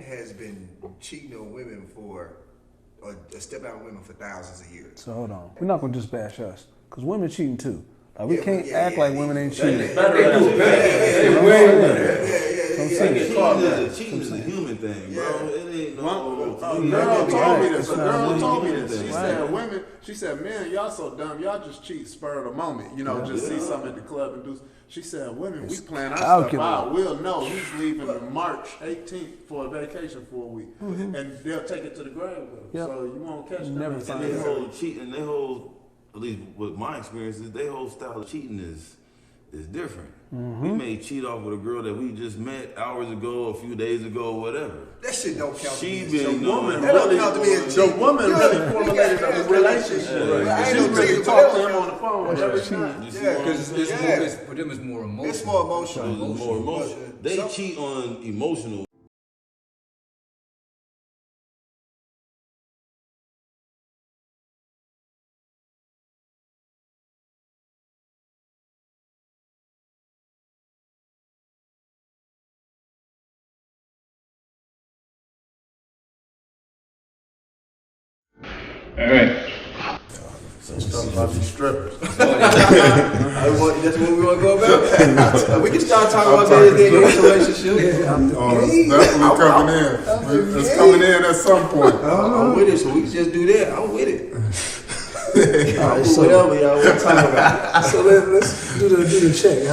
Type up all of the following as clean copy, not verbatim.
has been cheating on women or stepping out on women for thousands of years. So hold on. We're not going to just bash us, because women cheating too. Like, we can't act like women ain't cheating. They do better. They way better. Cheating is a human thing, bro. It ain't no. A girl told me this. A girl told me this. She said, "Women," she said, "Men, y'all so dumb. Y'all just cheat spur of the moment. You know, just see something at the club and do." She said, "Women, we plan our stuff out. We'll know he's leaving on March 18th for a vacation for a week, and they'll take it to the grave with them. So you won't catch them." Never find And they whole cheating, they whole, at least with my experiences, their whole style of cheating is different. We may cheat off with a girl that we just met hours ago, a few days ago, or whatever. That shit don't count. The woman really formulated a relationship. Right. She really talked to him on the phone every night. Because for them it's more emotional. It's more emotional. More emotional. They cheat on emotional. All right. Talking about these strippers. That's what we want to go about. We can start talking about that relationship. It's definitely coming in. It's coming in at some point. I'm with it, so we can just do that. I'm with it. All right, so whatever y'all want to talk about. So let's do the check.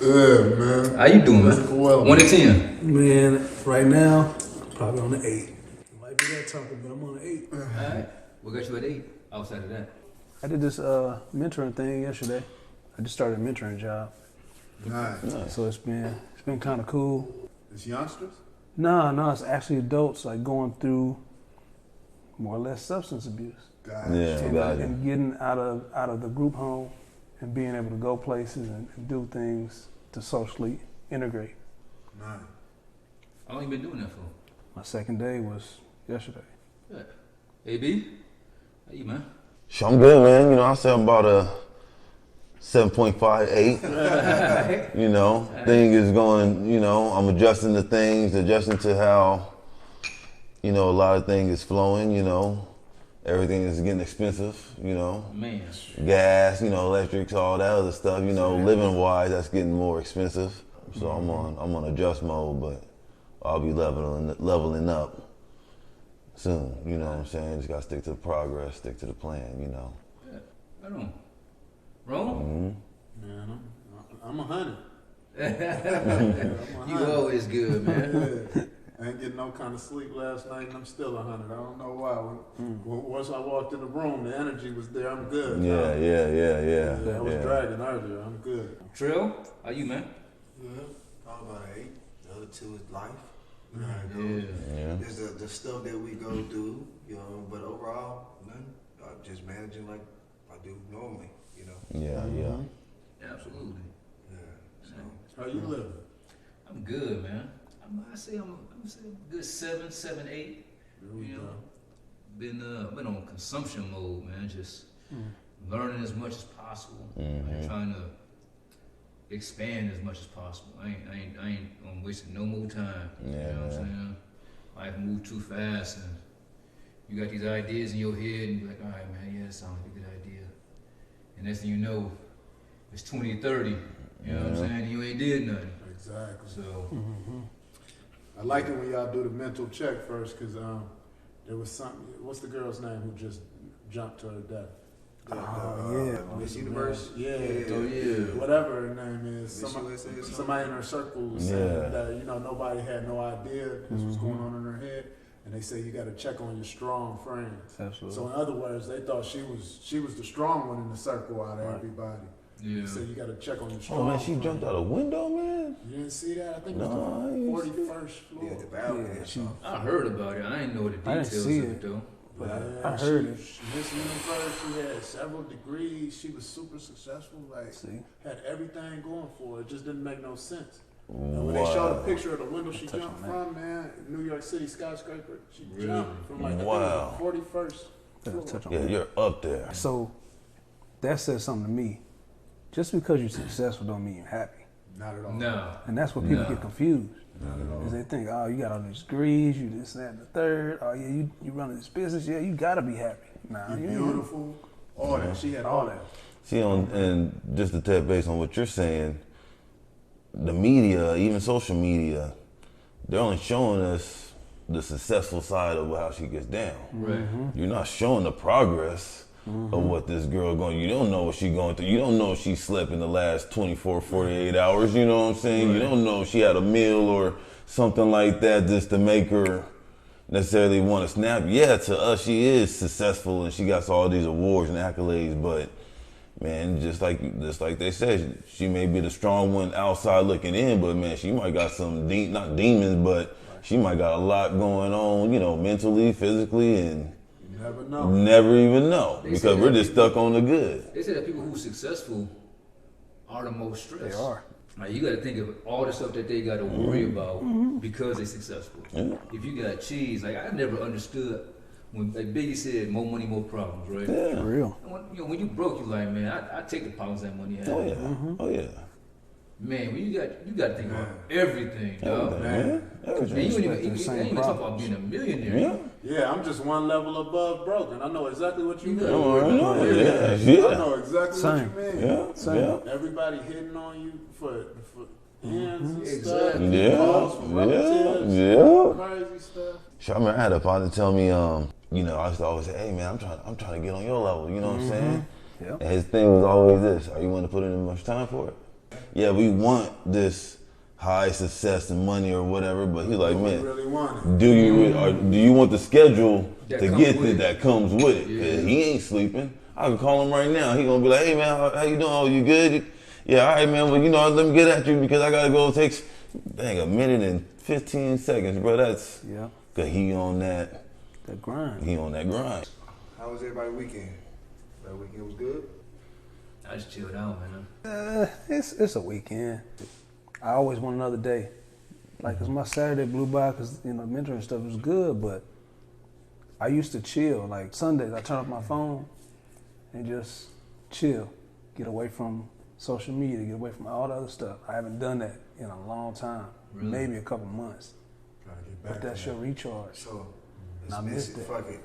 Yeah, man. How you doing, man? Well, 1 to 10. Man, right now, probably on the 8. It might be that topic, but I'm on the 8. All right. What got you at 8? Outside of that. I did this mentoring thing yesterday. I just started a mentoring job. Nice. So it's been kind of cool. It's youngsters? No, it's actually adults like going through more or less substance abuse. And getting out of the group home and being able to go places and do things to socially integrate. Nice. How long you been doing that for? My second day was yesterday. Yeah. AB, how you, man? So I'm good, man. You know, I say I'm about a 7.58. You know, thing is going, you know, I'm adjusting to things, adjusting to how, you know, a lot of things is flowing, you know. Everything is getting expensive, you know. Man. Gas, you know, electrics, all that other stuff, you know, living wise, that's getting more expensive. So I'm on adjust mode, but I'll be leveling up soon, you know what I'm saying? Just gotta stick to the progress, stick to the plan, you know. Yeah, right on. Wrong? Man, I'm 100. You always good, man. I ain't getting no kind of sleep last night, and I'm still 100. I don't know why. Once I walked in the room, the energy was there. I'm good. Yeah. I was dragging earlier. I'm good. Trill, how you, man? Good. Probably about an 8. The other 2 is life. You know how it goes. Yeah. There's the stuff that we go through, you know, but overall, nothing. I'm just managing like I do normally, you know. Yeah. Absolutely. Yeah. So How you living? I'm good, man. I say I'm a good 7, 8. You know, been on consumption mode, man. Just learning as much as possible. And trying to expand as much as possible. I ain't wasting no more time. You know what I'm saying? Life moves too fast, and you got these ideas in your head, and you're like, all right, man, yeah, that sounds like a good idea. And next thing you know, it's 2030. You know what I'm saying? You ain't did nothing. Exactly. So. I like it when y'all do the mental check first, because there was something. What's the girl's name who just jumped to her death? Miss Universe. Yeah. Oh yeah. Whatever her name is. Somebody in her circle was saying that, you know, nobody had no idea this was going on in her head, and they say you got to check on your strong friends. Absolutely. So in other words, they thought she was the strong one in the circle out of everybody. Yeah. They said you got to check on your strong. Oh man, she jumped out a window, man. You didn't see that? I think it was the 41st floor. Yeah, the balcony. I heard about it. I didn't know the details of it though. But I heard it. Miss Universe, she had several degrees. She was super successful. Like, had everything going for her. It just didn't make no sense. And when they showed a picture of the window she jumped from, man, New York City skyscraper, she jumped from like the 41st floor. Yeah, you're up there. So that says something to me. Just because you're successful don't mean you're happy. Not at all. No. And that's where people get confused. Not at all. Because they think, oh, you got all these degrees, you this, that, and the third. Oh, yeah, you running this business. Yeah, you got to be happy. Nah, You're you beautiful. All that. She had all that. See, and just to tap base on what you're saying, the media, even social media, they're only showing us the successful side of how she gets down. Right. You're not showing the progress of what this girl going. You don't know what she going through. You don't know if she slept in the last 24, 48 hours. You know what I'm saying? You don't know if she had a meal or something like that just to make her necessarily want to snap. Yeah, to us, she is successful and she got all these awards and accolades, but man, just like they said, she may be the strong one outside looking in, but man, she might got some not demons, but she might got a lot going on, you know, mentally, physically, and You never know. never even know They because say we're that just stuck on the good. They say that people who are successful are the most stressed. They are. Like, you got to think of all the stuff that they got to worry about because they're successful. Yeah. If you got cheese, like I never understood when, like Biggie said, more money, more problems, right? Yeah. For real. And when you broke, you like, man, I take the problems that money has. Oh yeah. Oh yeah. Man, when you got to think about everything, dog. Everything, man. man. Everything. Man, you ain't Expect the same even talk about problems. being a millionaire. Yeah. Yeah, I'm just one level above broke, and I know exactly what you mean. know, I know. I Yeah. know exactly Same. what you mean. Yeah. Same. Yeah. Everybody hitting on you for ends and stuff. Exactly. Yeah. Calls from relatives. Yeah. Crazy stuff. I remember I had a partner tell me, you know, I used to always say, hey man, I'm trying to get on your level, you know what I'm saying? Yep. And his thing was always this, are you willing to put in much time for it? Yeah, we want this high success and money or whatever, but he's like, We man, really want it. do you want the schedule That to comes get with it it. that comes with it? 'Cause he ain't sleeping. I can call him right now. He gonna be like, hey man, how you doing? Oh, you good? Yeah, all right man, well, you know, let me get at you because I gotta go. It takes, dang, a minute and 15 seconds, bro. That's, Yeah. cause he on that grind. grind. How was everybody's weekend? That weekend was good? I just chilled out, man. It's a weekend. I always want another day. Like, 'cause my Saturday blew by because, you know, mentoring stuff was good, but I used to chill. Like, Sundays, I turn off my phone and just chill. Get away from social media, get away from all the other stuff. I haven't done that in a long time, Really? maybe a couple months. Gotta get But back that's to your recharge. So, And I let's miss missed it. it. Fuck it.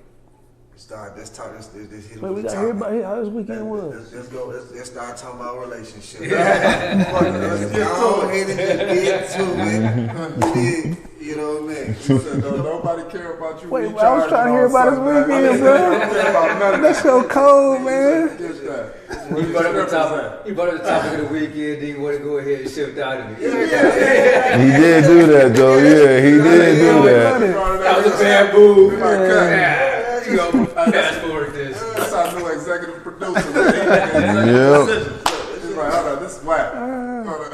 Let's talk. Let's hit Wait, we with the got to hear topic. about how this weekend was. Let's go. Let's start talking about relationships. Fuck it, let's go ahead and just get to it. You know what I mean? He said, "No, nobody care about you. Wait, I was trying to hear about this weekend, bro. That's so cold, man. Get that. You brought up the topic of the weekend, then you want to go ahead and shift out of it. He did do that though. Yeah, he did do that. That was a bad move. Yeah. You know, fast forward this. That's our new executive producer. Man. Yep. He's like, hold on, this is whack. Hold on.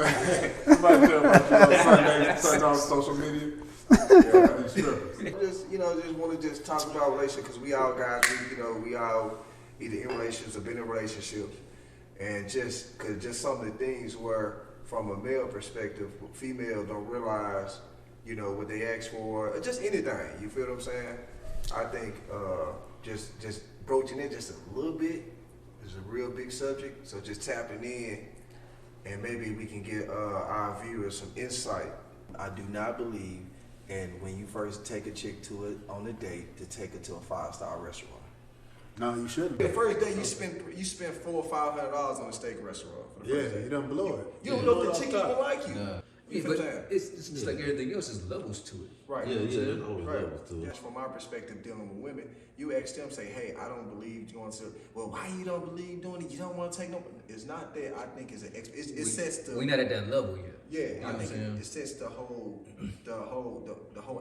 Somebody tell about you on Sunday on social media. Yeah, these strippers. Just want to talk about relationships because we all guys, we all either in relationships or been in relationships, and just some of the things where, from a male perspective, female don't realize, what they ask for, or just anything. You feel what I'm saying? I think just broaching it just a little bit is a real big subject. So just tapping in, and maybe we can get our viewers some insight. I do not believe in when you first take a chick to it on a date to take her to a 5-star restaurant. No, you shouldn't. The first day you spend $400 or $500 on a steak restaurant. For the Yeah, first day. you done blew it. You don't know if the chick even like you. Nah. You Yeah, feel but what I'm saying? it's just like everything else, there's levels to it. Right. Yeah, there's always Right. levels to it. Just from my perspective, dealing with women, you ask them, say, "Hey, I don't believe going to. Well, why you don't believe doing it? You don't want to take no. It's not that. I think it's it sets the. We're not at that level yet. Yeah, You know I what think I'm saying? it sets the whole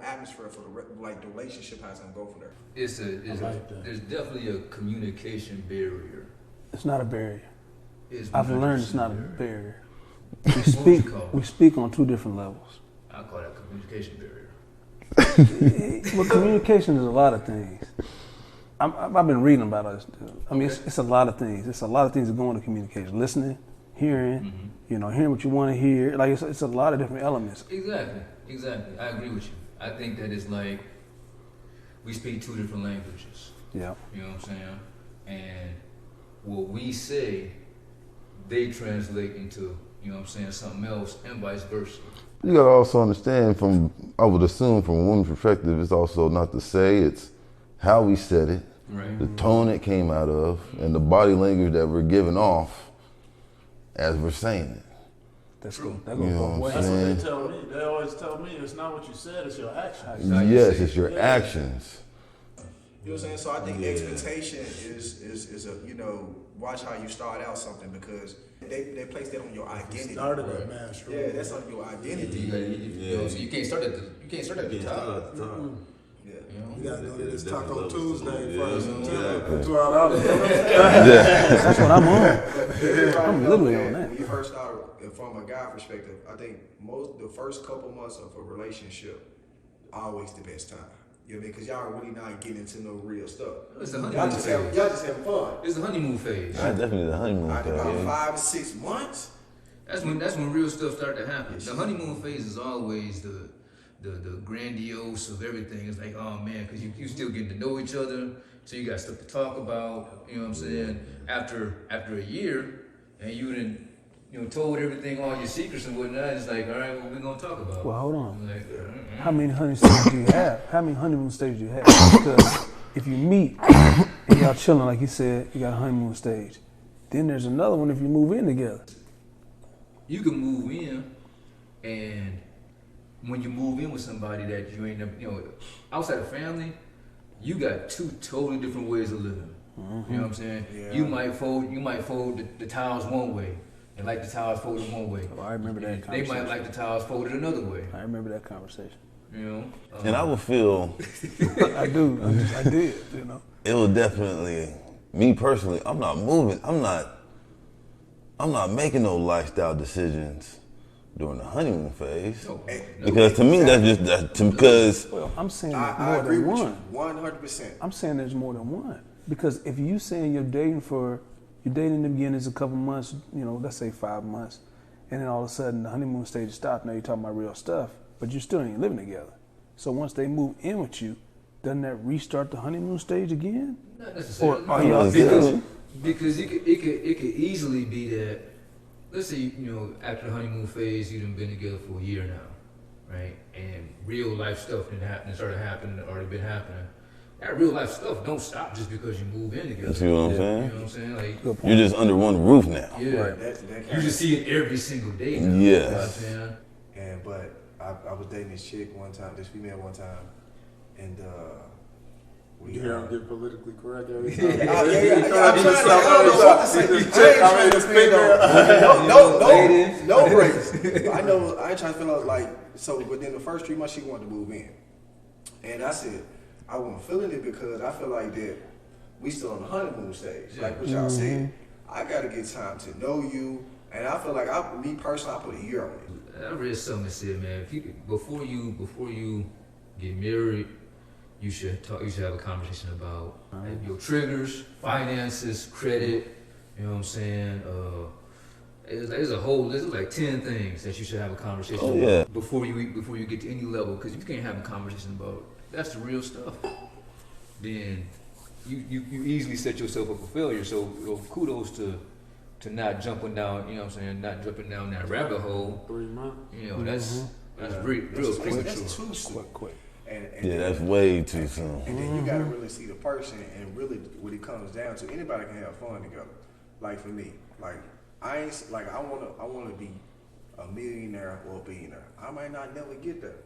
atmosphere for the relationship, how it's gonna go from there. There's definitely a communication barrier. It's not a barrier. It's I've learned it's 100% not a barrier. barrier. What would you call it? We speak on two different levels. I call that communication barrier. Well, communication is a lot of things. I've been reading about this. I mean, it's a lot of things. It's a lot of things that go into communication. Listening, hearing, hearing what you want to hear. Like, it's a lot of different elements. Exactly. I agree with you. I think that it's like we speak two different languages. Yeah. You know what I'm saying? And what we say, they translate into, you know what I'm saying, something else, and vice versa. You gotta also understand I would assume from a woman's perspective, it's also not to say, it's how we said it, right. the tone it came out of, and the body language that we're giving off as we're saying it. That's cool. That goes both ways. That's what they tell me. They always tell me it's not what you said, it's your actions. Yes, it's your actions. You know what I'm saying? So I think expectation is a, you know, watch how you start out something, because they place that on your identity. Started at man. Yeah, that's on your identity. You know, so you can't start at the top. Yeah. You gotta go to this Taco Tuesday first. That's what I'm on. I'm literally on that. When you first start, from a guy perspective, I think the first couple months of a relationship always the best time. You know what I mean? Because y'all really not getting into no real stuff. It's the honeymoon Y'all just having fun. It's the honeymoon phase. Definitely the honeymoon phase. About 5 to 6 months. That's when real stuff start to happen. The honeymoon phase is always the grandiose of everything. It's like, oh man, because you still getting to know each other, so you got stuff to talk about. You know what I'm saying? After a year, and you done, you know, told everything, all your secrets and whatnot. It's like, all right, what we gonna talk about? Well, hold on. Like, how many honeymoon stages do you have? How many honeymoon stages do you have? Because if you meet and y'all chilling, like you said, you got a honeymoon stage. Then there's another one if you move in together. You can move in, and when you move in with somebody that you ain't, you know, outside of family, you got two totally different ways of living. Mm-hmm. You know what I'm saying? Yeah. You might fold the towels one way, and like the towels folded one way. Oh, I remember that conversation. They might like the towels folded another way. I remember that conversation. You know? And I would feel... I did, you know? It would definitely... Me personally, I'm not moving. I'm not making no lifestyle decisions during the honeymoon phase. Because to me, because... Well, I'm saying there's more than one. 100%. I'm saying there's more than one. Because if you saying you're dating in the beginning is a couple months, you know, let's say 5 months, and then all of a sudden the honeymoon stage stops, now you're talking about real stuff, but you still ain't living together. So once they move in with you, doesn't that restart the honeymoon stage again? Not necessarily. Because it could easily be that, let's say, you know, after the honeymoon phase, you've been together for a year now, right? And real life stuff started happening, already been happening. That real life stuff don't stop just because you move in together. You see what I'm saying? You know what I'm saying? Like, you're just under one roof now. Yeah. Right. You just see it every single day now. Yes. You know what I'm saying? And but I was dating this female one time, and you hear him get politically correct every time. I'm trying to. I don't know what to say. No breaks. I know. I ain't trying to feel like so. But then the first 3 months she wanted to move in, and I said I wasn't feeling it because I feel like that we still on the honeymoon stage. Like what y'all said, I gotta get time to know you, and I feel like me personally, I put a year on it. I read something that said, man, before you get married, you should have a conversation about your triggers, finances, credit. You know what I'm saying? There's like 10 things that you should have a conversation about before you get to any level. Because if you can't have a conversation about that's the real stuff, then you easily set yourself up for failure. So kudos to not jumping down. You know what I'm saying? Not jumping down that rabbit hole. 3 months. You know that's real premature. That's too soon. Quick. And That's way too soon. And then you gotta really see the person, and really what it comes down to, anybody can have fun together. Like for me, like I wanna be a millionaire or a billionaire. I might not never get there,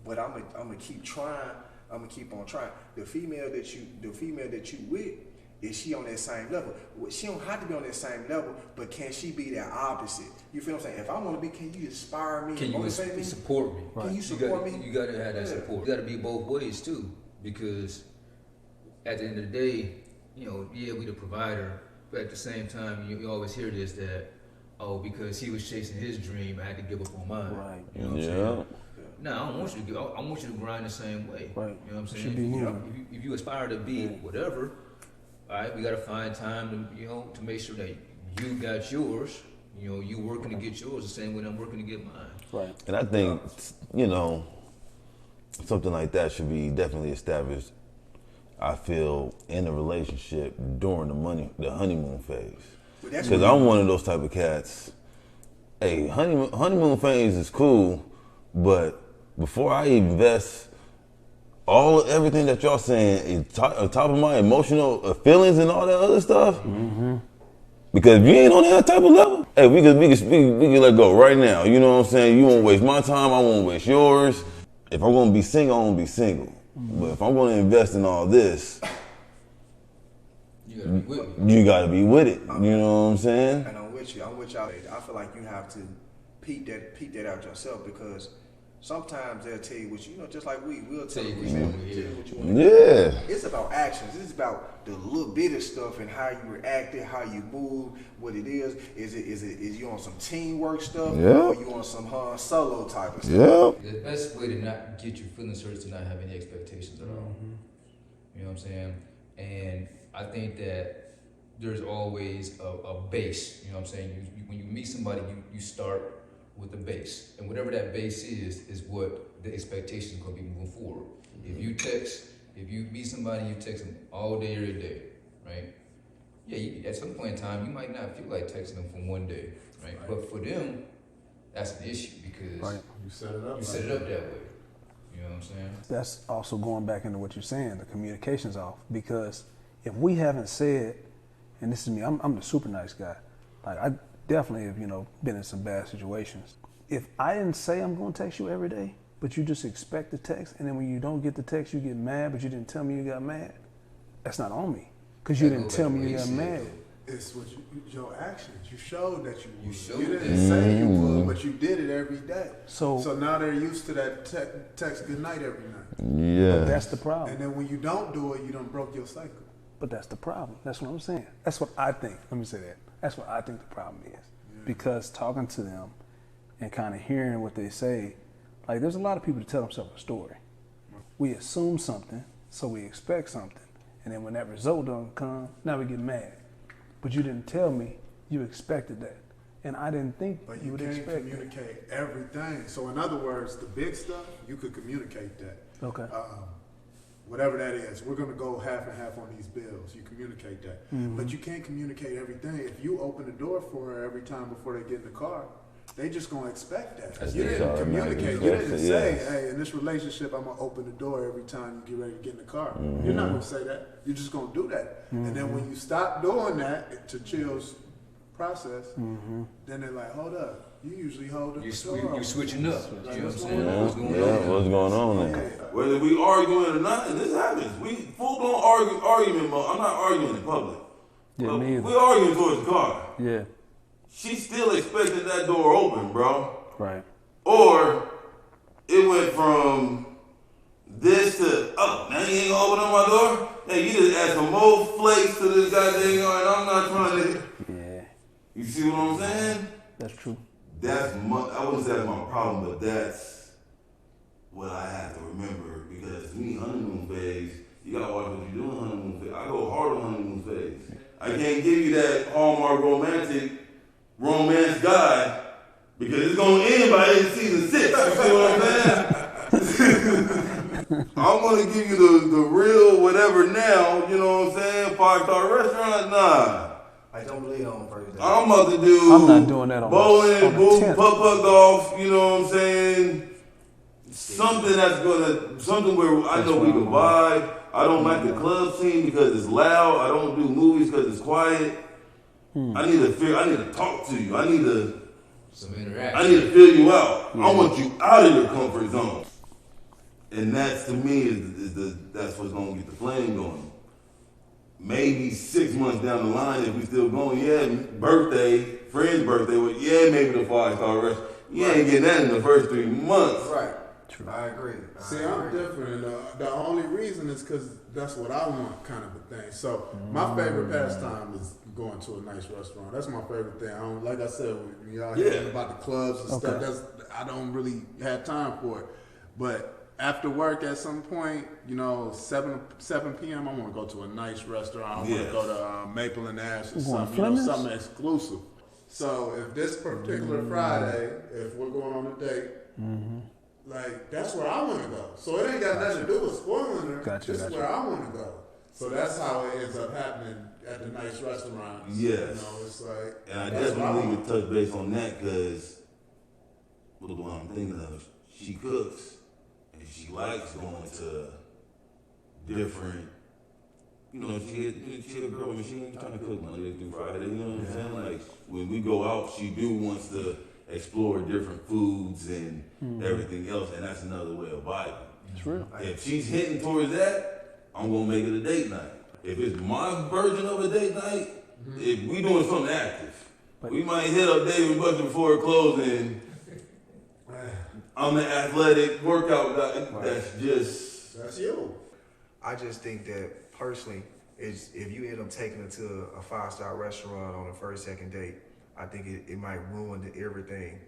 but I'm gonna keep trying. I'm gonna keep on trying. The female that you with, is she on that same level? She don't have to be on that same level, but can she be that opposite? You feel what I'm saying? If I want to be, can you inspire me? Can you support me? Right. Can you support me? You got to have that support. You got to be both ways too, because at the end of the day, you know, we the provider, but at the same time, you always hear this that, because he was chasing his dream, I had to give up on mine. Right. You know what I'm saying? No, I don't want you to give. I want you to grind the same way. Right. You know what I'm saying? Should be moving. If you aspire to be whatever. All right, we gotta find time to make sure that you got yours. You know, you working to get yours the same way I'm working to get mine. Right. And I think, something like that should be definitely established, I feel, in a relationship during the honeymoon phase. Because I'm one of those type of cats. hey, honeymoon phase is cool, but before I invest everything that y'all saying on top of my emotional feelings and all that other stuff, because if you ain't on that type of level, hey, we can let go right now. You know what I'm saying? You won't waste my time, I won't waste yours. If I'm gonna be single, I'm gonna be single. But if I'm gonna invest in all this, you gotta be with it. You know what I'm saying? And I'm with y'all. I feel like you have to peep that out yourself, because sometimes they'll tell you what you know, just like we'll tell you what you want to. Yeah. It's about actions. It's about the little bit of stuff and how you reacted, how you move, what it is. Is you on some teamwork stuff, or you on some solo type of stuff? The best way to not get your feelings hurt is to not have any expectations at all. You know what I'm saying? And I think that there's always a base. You know what I'm saying? When you meet somebody, you start with the base, and whatever that base is what the expectation is going to be moving forward. If you meet somebody, you text them all day, every day, right? Yeah, at some point in time, you might not feel like texting them for one day, right? But for them, that's an issue, because you set it up that way. You know what I'm saying? That's also going back into what you're saying, the communication's off, because if we haven't said, and this is me, I'm the super nice guy. Like, I definitely have, been in some bad situations. If I didn't say I'm going to text you every day, but you just expect the text, and then when you don't get the text, you get mad, but you didn't tell me you got mad, that's not on me, because you didn't tell me you got mad. It's what your actions. You showed that you would. You didn't say you would, but you did it every day. So now they're used to that text good night every night. Yeah. But that's the problem. And then when you don't do it, you done broke your cycle. But that's the problem. That's what I'm saying. That's what I think. Let me say that. That's what I think the problem is. Yeah. Because talking to them and kind of hearing what they say, like, there's a lot of people that tell themselves a story. We assume something, so we expect something. And then when that result doesn't come, now we get mad. But you didn't tell me you expected that. And I didn't think you would expect that. But you can't communicate everything. So in other words, the big stuff, you could communicate that. Okay. Whatever that is, we're going to go half and half on these bills. You communicate that. Mm-hmm. But you can't communicate everything. If you open the door for her every time before they get in the car, they just going to expect that. You didn't communicate. You didn't say, hey, in this relationship, I'm going to open the door every time you get ready to get in the car. Mm-hmm. You're not going to say that. You're just going to do that. Mm-hmm. And then when you stop doing that, to Chill's process, then they're like, hold up. You usually hold it. You're switching up. You know what I'm saying? What's going on there? Whether we arguing or not, and this happens. We full blown argument mode. I'm not arguing in public. Yeah, me either. We're arguing towards the car. Yeah. She still expected that door open, bro. Right. Or it went from this to, oh, now you ain't gonna open up my door? Hey, you just add some more flakes to this goddamn yard, and I'm not trying to. Yeah. You see what I'm saying? That's true. I wouldn't say that's my problem, but that's what I have to remember, because to me, honeymoon phase, you gotta watch what you do in honeymoon phase. I go hard on honeymoon phase. I can't give you that Hallmark romance guy, because it's gonna end by season 6. You see what I'm saying? I'm gonna give you the real whatever now. You know what I'm saying? 5-star restaurant, nah. I don't believe on first date. I'm about to do. I'm not doing that on bowling, putt golf. You know what I'm saying? Something where I know we can vibe. I don't like the club scene because it's loud. I don't do movies because it's quiet. I need to talk to you. I need some interaction. I need to feel you out. I want you out of your comfort zone. And that's, to me, that's what's gonna get the flame going. Maybe 6 months down the line, if we still going, friend's birthday, maybe the 5-star restaurant. You ain't getting that in the first 3 months. Right. True. I agree. I'm different. The only reason is because that's what I want, kind of a thing. So my favorite pastime is going to a nice restaurant. That's my favorite thing. Like I said, when y'all hearing about the clubs and stuff, I don't really have time for it. But after work at some point, 7 p.m., I want to go to a nice restaurant. I want to go to Maple and Ash or something, something exclusive. So if this particular Friday, if we're going on a date, like, that's where I want to go. So it ain't got nothing to do with spoiling her. This is where I want to go. So that's how it ends up happening at the nice restaurants. Yes. You know, it's like. And I definitely need to touch base on that because what the one I'm thinking of, she cooks and she likes going to different. You know, she a girl, I mean, she ain't trying to cook Monday through Friday, you know what I'm saying? Like, when we go out, she wants to explore different foods and everything else, and that's another way of vibing. It's real. If she's hitting towards that, I'm gonna make it a date night. If it's my version of a date night, if we doing something active, we might hit up David Buster before it closes, and I'm the athletic workout guy. That's you. I just think that personally, is if you end up taking her to a 5-star restaurant on the first, second date, I think it might ruin everything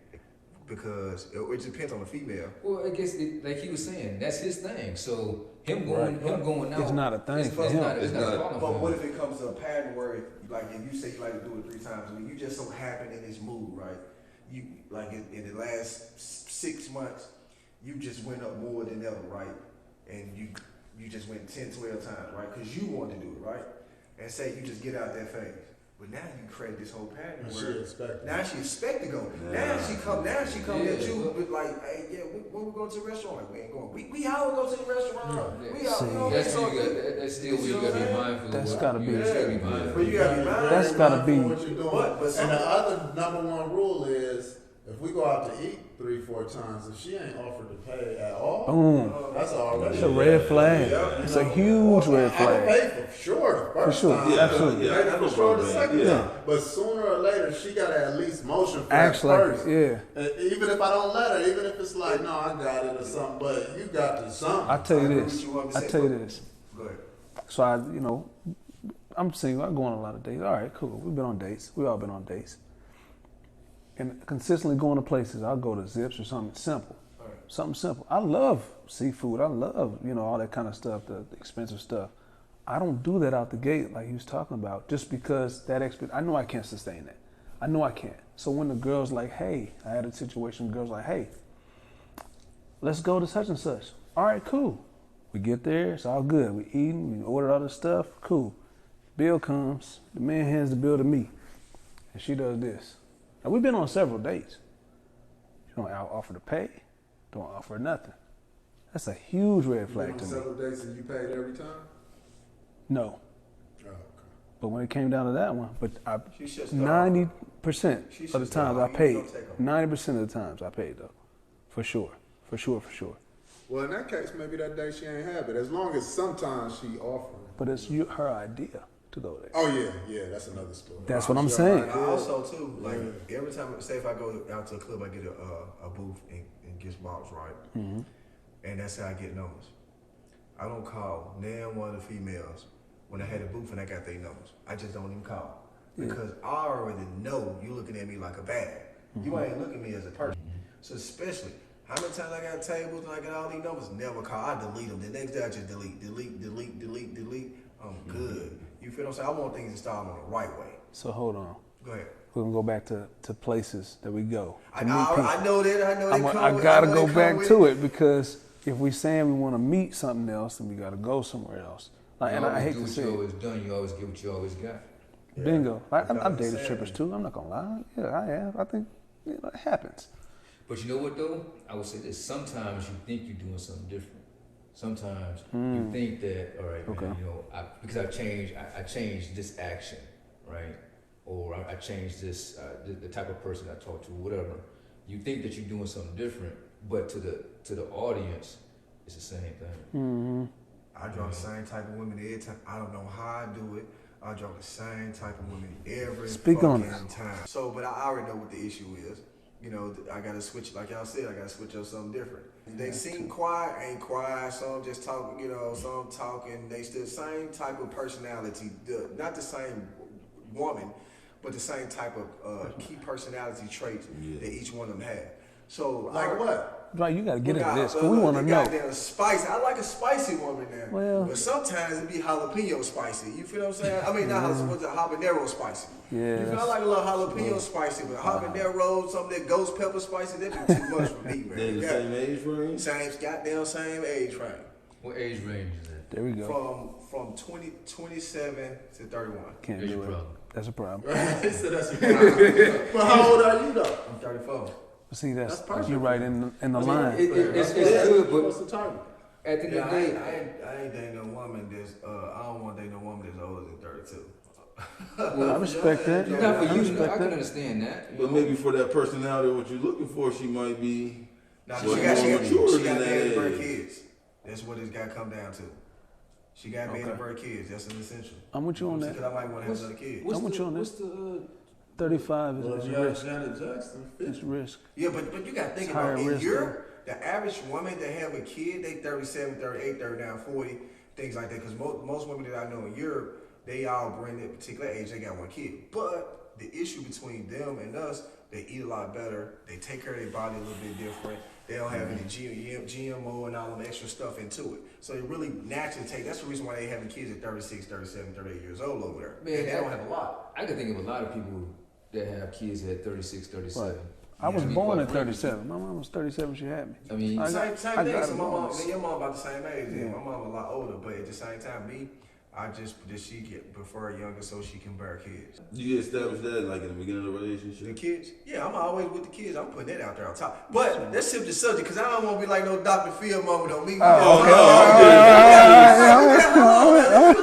because it depends on the female. Well, I guess like he was saying, that's his thing. So him going out, it's not a thing for him. It's not a problem. But what if it comes to a pattern where, like, if you say you like to do it 3 times a week, you just so happen in this mood, right? You like in the last 6 months, you just went up more than ever, right? And you just went 10, 12 times, right? Because you wanted to do it, right? And say you just get out that phase. But now you create this whole pattern where now she expect to go. Yeah. Now she come at you with like, hey, when we go to the restaurant? Like, we ain't going. We all go to the restaurant. Yeah. We all, you know, that's still where you gotta be mindful. That's gotta be. But you gotta be mindful. That's gotta be. What you're doing. But and the other number one rule is if we go out to eat 3-4 times, if she ain't offered to pay at all, Boom. That's already It's a red flag. It's a huge red I flag. pay for sure the first time. Yeah, absolutely. Pay for sure the second Yeah. time. But sooner or later, she gotta at least motion for Acts that like first. it, yeah. Even if I don't let her, even if it's like, no, I got it or something, but you got to something. I tell you I this. agree with you I tell you this. Go ahead. So I'm single. I go on a lot of dates. All right, cool. We've been on dates. We all been on dates. And consistently going to places. I'll go to Zips or something simple. All right. Something simple. I love seafood. I love, all that kind of stuff, the expensive stuff. I don't do that out the gate like he was talking about just because I know I can't sustain that. I know I can't. So when the girl's like, hey, I had a situation, the girl's like, hey, let's go to such and such. All right, cool. We get there, it's all good. We eating, we ordered all this stuff, cool. Bill comes, the man hands the bill to me, and she does this. Now, we've been on several dates. You don't offer to pay, don't offer nothing. That's a huge red flag to me. Several dates and you paid every time? No. Oh, okay. But when it came down to that one, 90% She of the should times I stop. paid. You don't take 90% of the times I paid though, for sure. Well, in that case, maybe that day she ain't have it. As long as sometimes she offering. But it's her idea to go there. Oh yeah, that's another story. That's what I'm saying. I also too, like every time, say if I go out to a club, I get a booth and get bottles, right? Mm-hmm. And that's how I get numbers. I don't call one of the females when I had a booth and I got their numbers. I just don't even call because I already know you looking at me like a bag. You ain't looking at me as a person. So especially, how many times I got tables and I got all these numbers? Never call. I delete them. The next day I just delete. I'm good. You feel what I'm saying? I want things to start on the right way. So hold on. Go ahead. We're gonna go back to places that we go. I know that. I gotta go back to it because if we saying we want to meet something else, then we gotta go somewhere else. And I hate to say you always done. You always get what you always got. Bingo. I've dated strippers too. I'm not gonna lie. Yeah, I have. I think it happens. But you know what though? I would say this. Sometimes you think you're doing something different. Sometimes you think that, all right, man, because I changed this action, right? Or I changed this, the type of person I talk to, whatever. You think that you're doing something different, but to the audience, it's the same thing. Mm-hmm. I draw the same type of women every time. I don't know how I do it. I draw the same type of women every fucking time. So, but I already know what the issue is. I gotta switch, like y'all said, I gotta switch up something different. They seem quiet, ain't quiet, some just talk, some talking, they still same type of personality, not the same woman, but the same type of key personality traits that each one of them have. So like what? Right, you gotta get into this, because we wanna know. Goddamn spicy. I like a spicy woman now. Well, but sometimes it be jalapeno spicy. You feel what I'm saying? I mean, not habanero spicy. Yeah. You feel I like a little jalapeno spicy, but habanero, something that ghost pepper spicy, that be too much for me, man. They the same age range? Same age frame. What age range is that? There we go. From 27 to 31. Can't That's do your it. problem. That's a problem. He said that's a problem. But how old are you though? I'm 34. See, That's perfect. you're right in the line. It's good, What's but the target? at the end Yeah, of the day, I ain't dating no woman that's I don't want to date no woman that's older than 32. I respect that. not for I you. respect I can that. understand that. you But know. maybe for that personality, what you're looking for, she might be. Now Well, she got more mature married than to that birth age. kids. That's what it's got to come down to. She got married to birth kids. That's an essential. I'm with you on Because that. I might want to have another kid. I'm with you on What's this. the 35 is a risk. Janet Jackson. It's risk. Yeah, but you got to think It's about higher in risk, Europe, the average woman that have a kid, they 37, 38, 39, 40, things like that. Because most women that I know in Europe, they all bring that particular age, they got one kid. But the issue between them and us, they eat a lot better. They take care of their body a little bit different. They don't have any GMO and all the extra stuff into it. So they really naturally take, that's the reason why they having kids at 36, 37, 38 years old over there. Man, And they don't have a lot. I can think of a lot of people that have kids at 36, 37. Right. I was To be born quite at frank, 37. My mom was 37 when she had me. I mean, I Same got thing. it So my mom, bonus. your mom about the same age. Yeah. My mom a lot older, but at the same time, me, I just she prefer younger so she can bear kids. You established that like in the beginning of the The relationship. kids, yeah, I'm always with the kids. I'm putting that out there on top. But let's shift the subject because I don't want to be like no Dr. Phil moment on me. Let's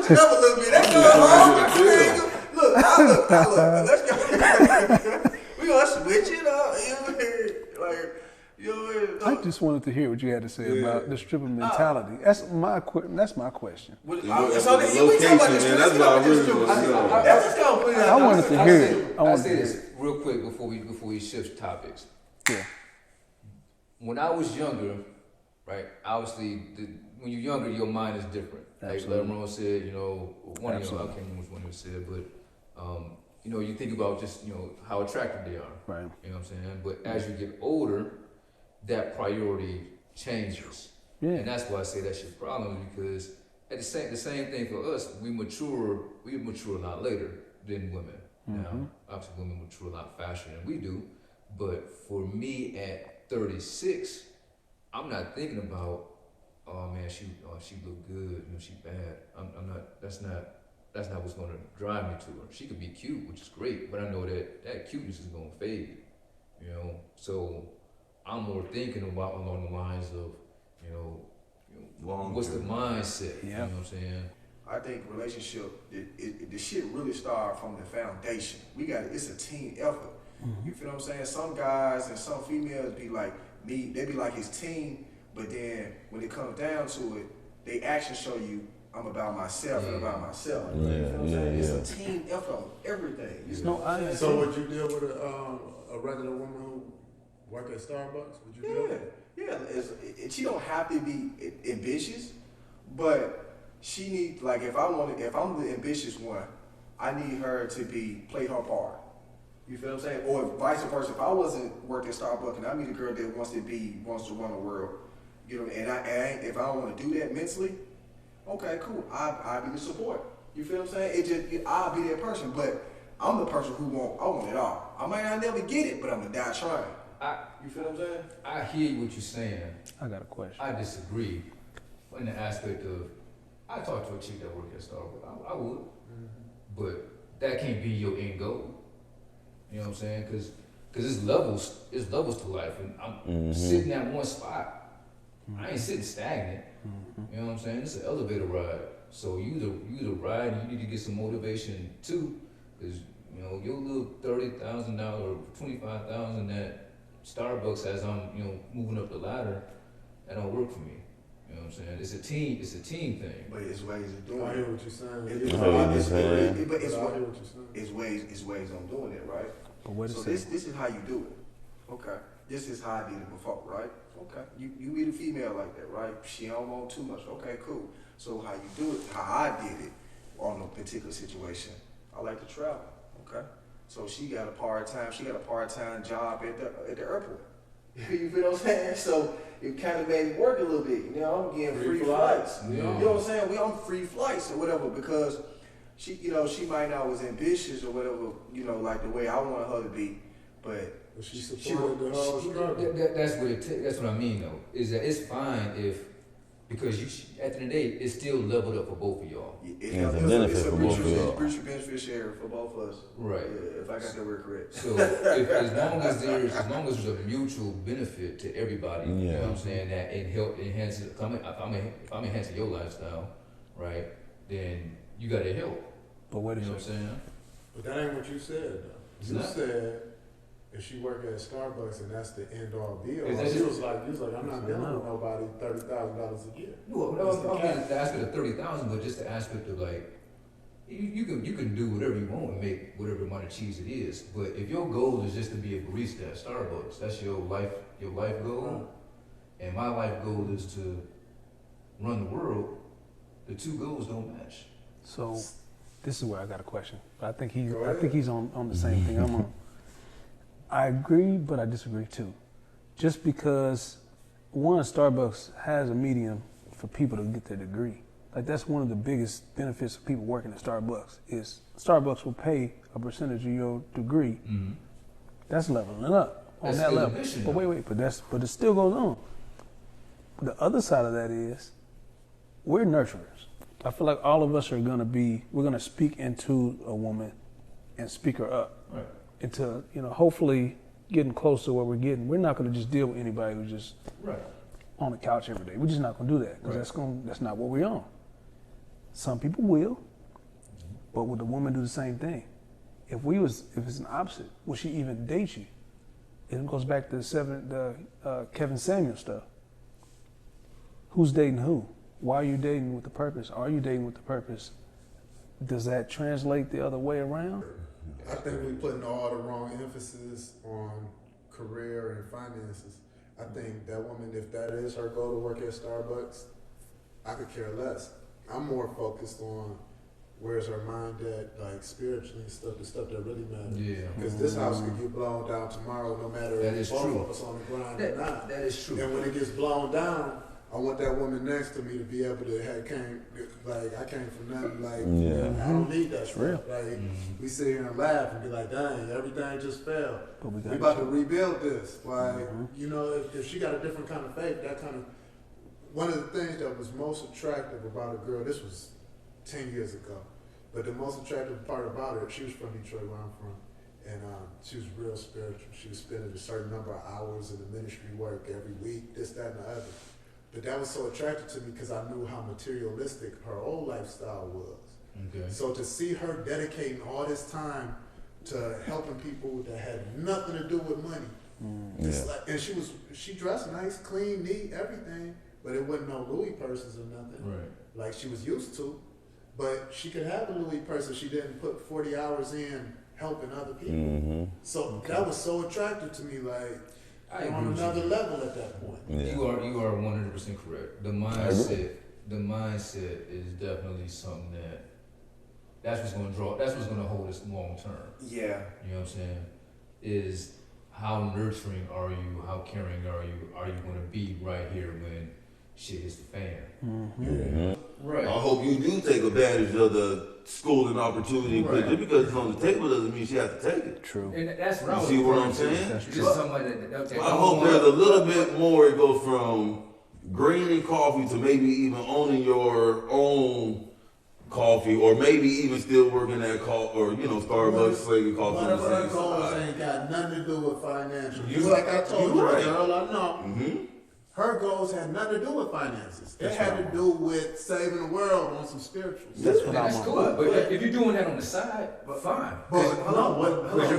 switch it up a little bit. That's Look, let's go. We gonna switch it up. I just wanted to hear what you had to say about the stripper mentality. That's my question. So we Location, talking about man, that's what I really want to know. Let's just go put it out. I wanted to hear it. I I'll wanted say to hear this it. real quick before we shift topics. Yeah. When I was younger, right? Obviously, when you're younger, your mind is different. Absolutely. Like Lemon said, you know, one of you, I Absolutely. can't remember which one you said, but you know, you think about just how attractive they are. Right. You know what I'm saying? But as you get older, that priority changes. Yeah. And that's why I say that's your problem, because at the same thing for us, we mature a lot later than women. Now, obviously women mature a lot faster than we do, but for me at 36, I'm not thinking about, oh man, she look good, she bad. I'm not. That's not what's gonna drive me to her. She could be cute, which is great, but I know that cuteness is gonna fade. So I'm more thinking about along the lines of, what's the mindset? Yeah. You know what I'm saying? I think relationship, the shit really start from the foundation. It's a team effort. You feel what I'm saying? Some guys and some females be like me, they be like his team, but then when it comes down to it, they actions show you I'm about myself and about myself. You know what I'm saying? It's a team effort on everything. It's no I. So would you deal with a regular woman who work at Starbucks? Would you deal with it? Yeah. She don't have to be ambitious, but she needs, like, if I'm the ambitious one, I need her to play her part. You feel what I'm saying? Or vice versa. If I wasn't working at Starbucks and I meet a girl that wants to run the world, and if I don't want to do that mentally, okay, cool. I'll be the support. You feel what I'm saying? I'll be that person, but I'm the person I want it all. I might not never get it, but I'm gonna die trying. You feel what I'm saying? I hear what you're saying. I got a question. I disagree in the aspect of, I talk to a chick that works at Starbucks. I would, but that can't be your end goal. You know what I'm saying? Because it's levels to life, and I'm sitting at one spot. I ain't sitting stagnant. You know what I'm saying? It's an elevator ride. So you the ride, and you need to get some motivation too, because your little $30,000 or $25,000 that Starbucks as I'm moving up the ladder, that don't work for me. You know what I'm saying? It's a team thing. But it's ways of doing I it. hear what you're saying. It's ways on doing it, right? But wait a So second. this is how you do it. Okay. This is how I did it before, right? Okay. You meet a female like that, right? She don't want too much. Okay, cool. So how you do it, how I did it on a particular situation, I like to travel. Okay. So she got a part-time job at the airport. You feel what I'm saying? So it kind of made it work a little bit. I'm getting free flights. Yeah. You know what I'm saying? I'm free flights or whatever because she might not was ambitious or whatever, like the way I want her to be, but she supported the whole struggle. That's what I mean though. Is that it's fine if Because at the end of the day, it's still leveled up for both of y'all. It's a benefit for both of y'all. It's a mutual beneficiary for both of us. Right. Yeah, if I got that word correct. So as long as there's a mutual benefit to everybody, you know what I'm saying, that it enhances. If I'm enhancing your lifestyle, right, then you got to help. But what is you know what I'm saying? But that ain't what you said, though. You said if she work at Starbucks and that's the end all be all. You was like, I'm not dealing with nobody $30,000 a year. No, the aspect of 30,000, but just the aspect of like, you can do whatever you want and make whatever amount of cheese it is. But if your goal is just to be a barista at Starbucks, that's your life goal, and my life goal is to run the world. The two goals don't match. So, this is where I got a question. But I think he's on the same thing I'm on. I agree, but I disagree too. Just because Starbucks has a medium for people to get their degree. Like that's one of the biggest benefits of people working at Starbucks is Starbucks will pay a percentage of your degree. Mm-hmm. That's leveling up on that level. But wait, but it still goes on. The other side of that is we're nurturers. I feel like all of us we're gonna speak into a woman and speak her up. Right. Into, hopefully getting close to where we're getting. We're not going to just deal with anybody who's just on the couch every day. We're just not going to do that because that's not what we're on. Some people will, but would the woman do the same thing? If it's an opposite, would she even date you? It goes back to the Kevin Samuel stuff. Who's dating who? Why are you dating with the purpose? Are you dating with the purpose? Does that translate the other way around? I think we're putting all the wrong emphasis on career and finances. I think that woman, if that is her goal to work at Starbucks, I could care less. I'm more focused on where's her mind at, like spiritually and stuff, the stuff that really matters. Yeah. Because this house could get blown down tomorrow, no matter if both of us on the grind or not. That is true. And when it gets blown down, I want that woman next to me to be able to I came from nothing. I don't need that stuff. We sit here and laugh and be like, dang, everything just fell. But we about to rebuild this. If she got a different kind of faith, one of the things that was most attractive about a girl, this was 10 years ago, but the most attractive part about her, she was from Detroit, where I'm from, and she was real spiritual. She was spending a certain number of hours in the ministry work every week, this, that, and the other. But that was so attractive to me because I knew how materialistic her old lifestyle was. Okay. So to see her dedicating all this time to helping people that had nothing to do with money. And she dressed nice, clean, neat, everything, but it wasn't no Louis purses or nothing like she was used to. But she could have a Louis purse if she didn't put 40 hours in helping other people. Mm-hmm. So that was so attractive to me, on another level at that point. Yeah. You are 100% correct. The mindset is definitely something that's what's going to hold us long term. Yeah. You know what I'm saying? Is how nurturing are you? How caring are you? Are you going to be right here when shit hits the fan? Mm-hmm. Mm-hmm. Right. I hope you do take advantage of the schooling opportunity, but just because it's on the table doesn't mean she has to take it. True. And that's what you see what I'm saying? That's true. Just somebody that I hope there's a little bit more. It goes from greening coffee to maybe even owning your own coffee, or maybe even still working at Starbucks, slating coffee. One of her goals ain't got nothing to do with financial. Just like I told you, girl, I know. Mm-hmm. Her goals had nothing to do with finances. It had to do with saving the world on some spirituals. That's cool. But if you're doing that on the side, fine. But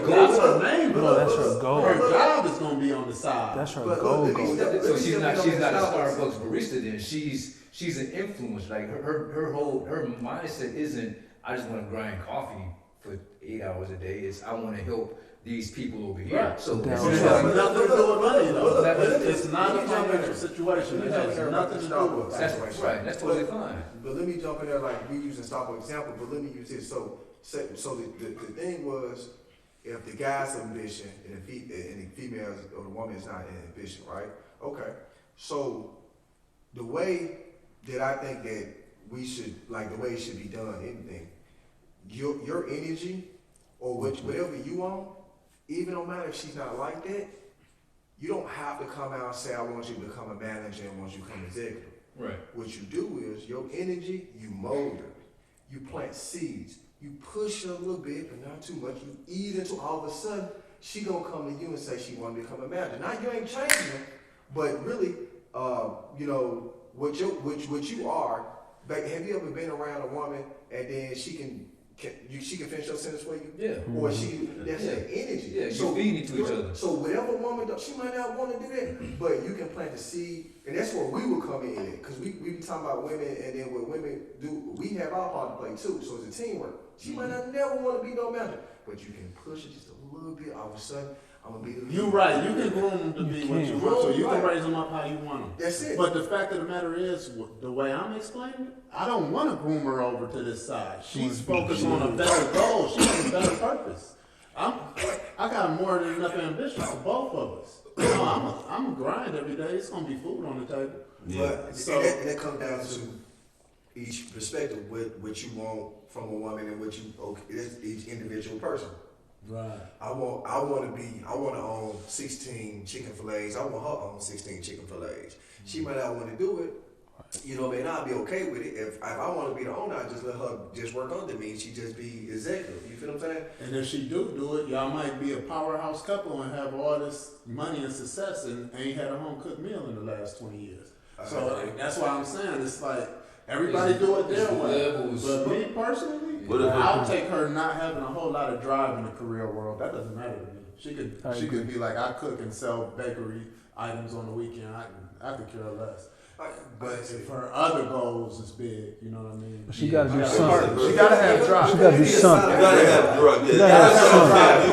that's her main goal. That's her goal. Her job is going to be on the side. That's her goal. So she's not a Starbucks barista then. She's an influence. Like her mindset isn't, I just want to grind coffee for 8 hours a day. It's I want to help these people over here. Right. So it has nothing to do with money, though. It's not a financial situation. It has nothing to do with that. That's right. That's totally fine. But let me jump in there, like we using Starbucks example, but let me use this. So the thing was, if the guy's ambition and the female or the woman is not in ambition, right? Okay. So the way that I think that we should, like the way it should be done, anything, your energy or whatever you want, even no matter if she's not like that, you don't have to come out and say, I want you to become a manager and want you to become executive. Right. What you do is your energy, you mold her. You plant seeds. You push her a little bit, but not too much. You ease into all of a sudden, she gonna come to you and say she wanna become a manager. Now you ain't changing her, but really, you know, what you are. But have you ever been around a woman and then she can finish your sentence for you? Yeah. Or that's the energy. Yeah, you feed into each other. So whatever woman does, she might not want to do that, but you can plant the seed, and that's where we will come in at. Because we be talking about women, and then what women do, we have our part to play too. So it's a teamwork. She might not never want to be no manager, but you can push it just a little bit. All of a sudden, I'm gonna be the leader. You right. You can groom them to be what you want to. You can raise them up how you want them. That's it. But the fact of the matter is, the way I'm explaining it, I don't want to groom her over to this side. She's focused on a better goal. She has a better purpose. I got more than enough ambition for both of us. You know, I'm a grind every day. It's gonna be food on the table. Yeah. But and that comes down to each perspective, what you want from a woman and what you it's each individual person. Right. I want to own 16 chicken fillets. I want her to own 16 chicken fillets. She might not want to do it. You know what I mean? I'll be okay with it. If I want to be the owner, I just let her just work under me. She just be executive. You feel what I'm saying? And if she do it, y'all might be a powerhouse couple and have all this money and success and ain't had a home cooked meal in the last 20 years. So that's why I'm saying it's like everybody do it their way. But me personally, I'll take her not having a whole lot of drive in the career world. That doesn't matter to me. She could be like, I cook and sell bakery items on the weekend. I could care less. But if her other goals is big, you know what I mean? She gotta do something. She gotta have drive. She gotta do something. You gotta have drive. You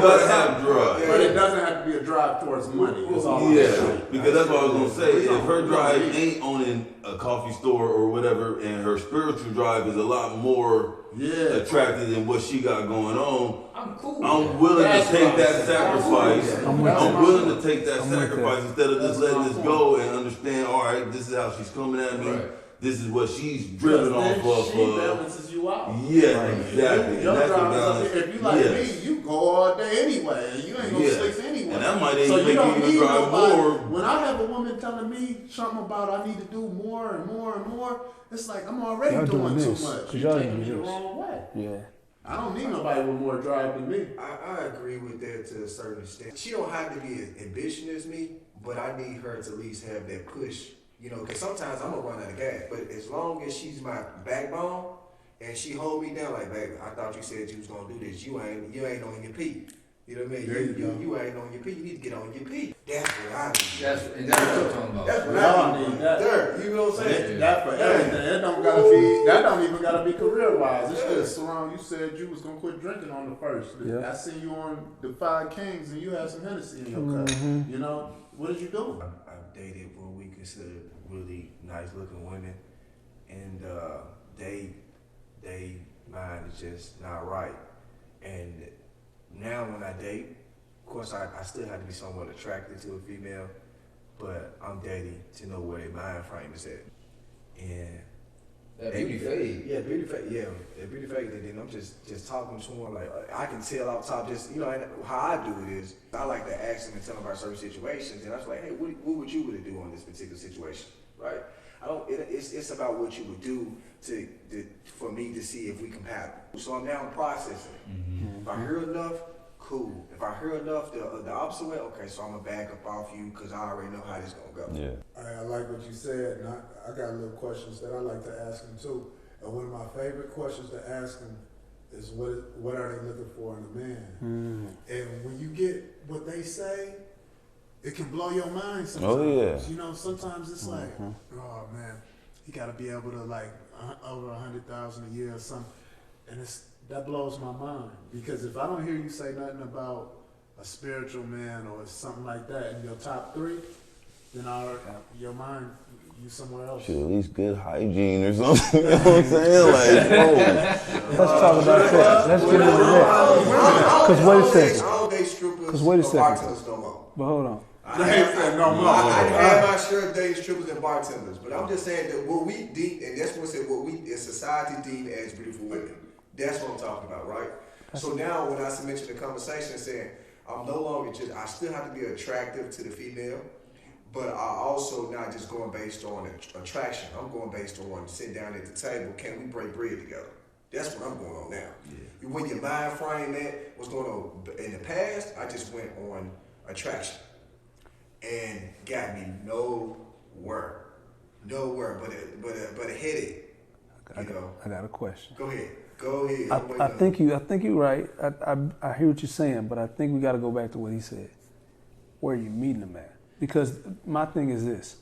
gotta have drive. But it doesn't have to be a drive towards money. It's all because that's what I was gonna say. If her drive ain't owning a coffee store or whatever, and her spiritual drive is a lot more attractive than what she got going on, I'm cool. I'm willing to take that sacrifice. I'm willing to take that sacrifice instead of just letting this go and understand, all right, this is how she's coming at me. Right. This is what she's driven off of. She balances you out. Yeah, exactly. Your drive is, if you like me, you go all day anyway. And you ain't gonna sleep anyway. And that might even make you drive more. When I have a woman telling me something about I need to do more and more and more, it's like I'm already doing too much. You're taking me the wrong way. Yeah. I don't need nobody with more drive than me. I agree with that to a certain extent. She don't have to be as ambitious as me, but I need her to at least have that push. You know, because sometimes I'm gonna run out of gas. But as long as she's my backbone and she hold me down, like, baby, I thought you said you was gonna do this. You ain't on your feet. You know what I mean? You ain't on your feet. You need to get on your feet. That's what I need. That's what I'm talking about. That's what I need. That. You know what I'm saying? That for everything. That don't even gotta be career wise. It's just around. You said you was gonna quit drinking on the first. I seen you on the Five Kings and you had some Hennessy in your cup. You know, what did you do? I've dated what we consider really nice looking women, and they mind is just not right. And now when I date, of course I still have to be somewhat attracted to a female, but I'm dating to know where their mind frame is at. And that beauty fade. Yeah, beauty fade. Yeah, that beauty fade. And then I'm just talking to them like I can tell off top. Just how I do it is I like to ask them and tell them about certain situations, and I was like, hey, what would you really do on this particular situation, right? It's about what you would do for me to see if we compatible. So I'm now processing. Mm-hmm. If I hear enough, cool. If I hear enough the opposite way, okay, so I'm gonna back up off you because I already know how this gonna go. Yeah. I like what you said, and I got little questions that I like to ask them too. And one of my favorite questions to ask them is what are they looking for in a man? Mm. And when you get what they say, it can blow your mind sometimes. Oh yeah. You know, sometimes it's like, oh man, he got to be able to like over 100,000 a year or something, and that blows my mind because if I don't hear you say nothing about a spiritual man or something like that in your top three, then your mind you somewhere else. Should at least good hygiene or something. You know what I'm saying? Like, let's talk about that. Let's get into that. Because wait a second. I don't date strippers. Because wait a second. Bartenders no more. But hold on. I have my share of dating strippers and bartenders, but I'm just saying that what we deem, and that's what I said, what we as society deem as beautiful women. That's what I'm talking about, right? So now when I mentioned the conversation saying I'm no longer I still have to be attractive to the female, But I also not just going based on attraction. I'm going based on sitting down at the table. Can we break bread together? That's what I'm going on now. Yeah. When your mind frame that what's going on in the past, I just went on attraction and got me nowhere, but a headache. I got a question. Go ahead. I think you're right. I hear what you're saying, but I think we got to go back to what he said. Where are you meeting them at? Because my thing is this.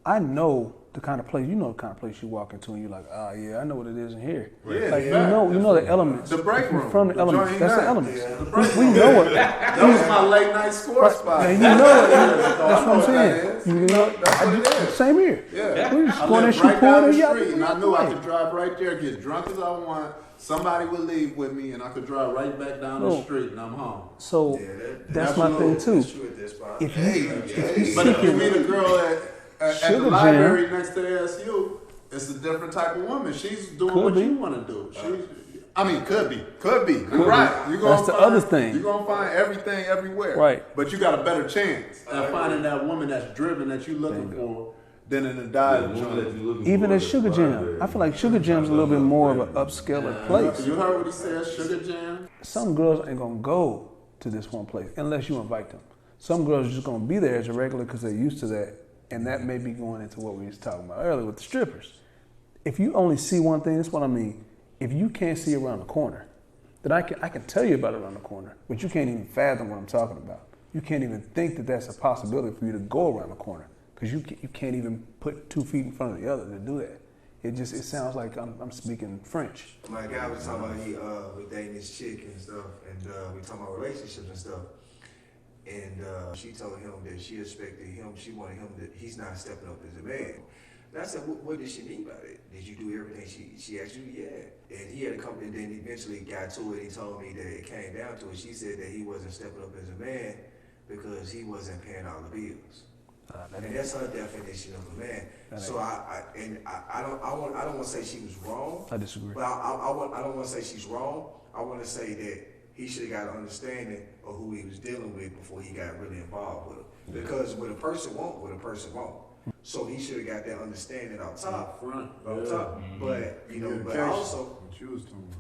I know the kind of place, you know the kind of place you walk into and you're like, yeah, I know what it is in here. Yeah, like, you know the elements. The break room. From the elements. That's the elements. Yeah. We know it. That was my late night score spot. And you know it. That's what I'm saying. You know, that's what it is. Same here. Yeah. We just I going and lived right shoot down porn the and street, and I knew I could drive right there, get drunk as I want. Somebody would leave with me, and I could drive right back down the street, and I'm home. So that's my thing too. If you meet a girl at the library next to the ASU, it's a different type of woman. She's doing what you want to do. Could be. You're right. That's the other thing. You're gonna find everything everywhere. Right. But you got a better chance at finding that woman that's driven that you're looking for than in a dive joint. Even at Sugar Jam, I feel like Sugar Jam's a little bit more of an upscaler place. You heard what he said, Sugar Jam? Some girls ain't gonna go to this one place unless you invite them. Some girls are just gonna be there as a regular because they're used to that, and that may be going into what we was talking about earlier with the strippers. If you only see one thing, that's what I mean. If you can't see around the corner, then I can tell you about it around the corner, but you can't even fathom what I'm talking about. You can't even think that that's a possibility for you to go around the corner. Because you can't even put 2 feet in front of the other to do that. It sounds like I'm speaking French. My guy was talking about he was dating his chick and stuff, and we talking about relationships and stuff. And she told him that she expected him, she wanted him that he's not stepping up as a man. And I said, what did she mean by it? Did you do everything she asked you? Yeah. And he had to come, and then eventually got to it. He told me that it came down to it. She said that he wasn't stepping up as a man because he wasn't paying all the bills. And that's her definition of a man. So I don't want to say she was wrong. I disagree. But I don't want to say she's wrong. I want to say that he should have got an understanding of who he was dealing with before he got really involved with her. Because what a person won't. So he should have got that understanding out top. But but also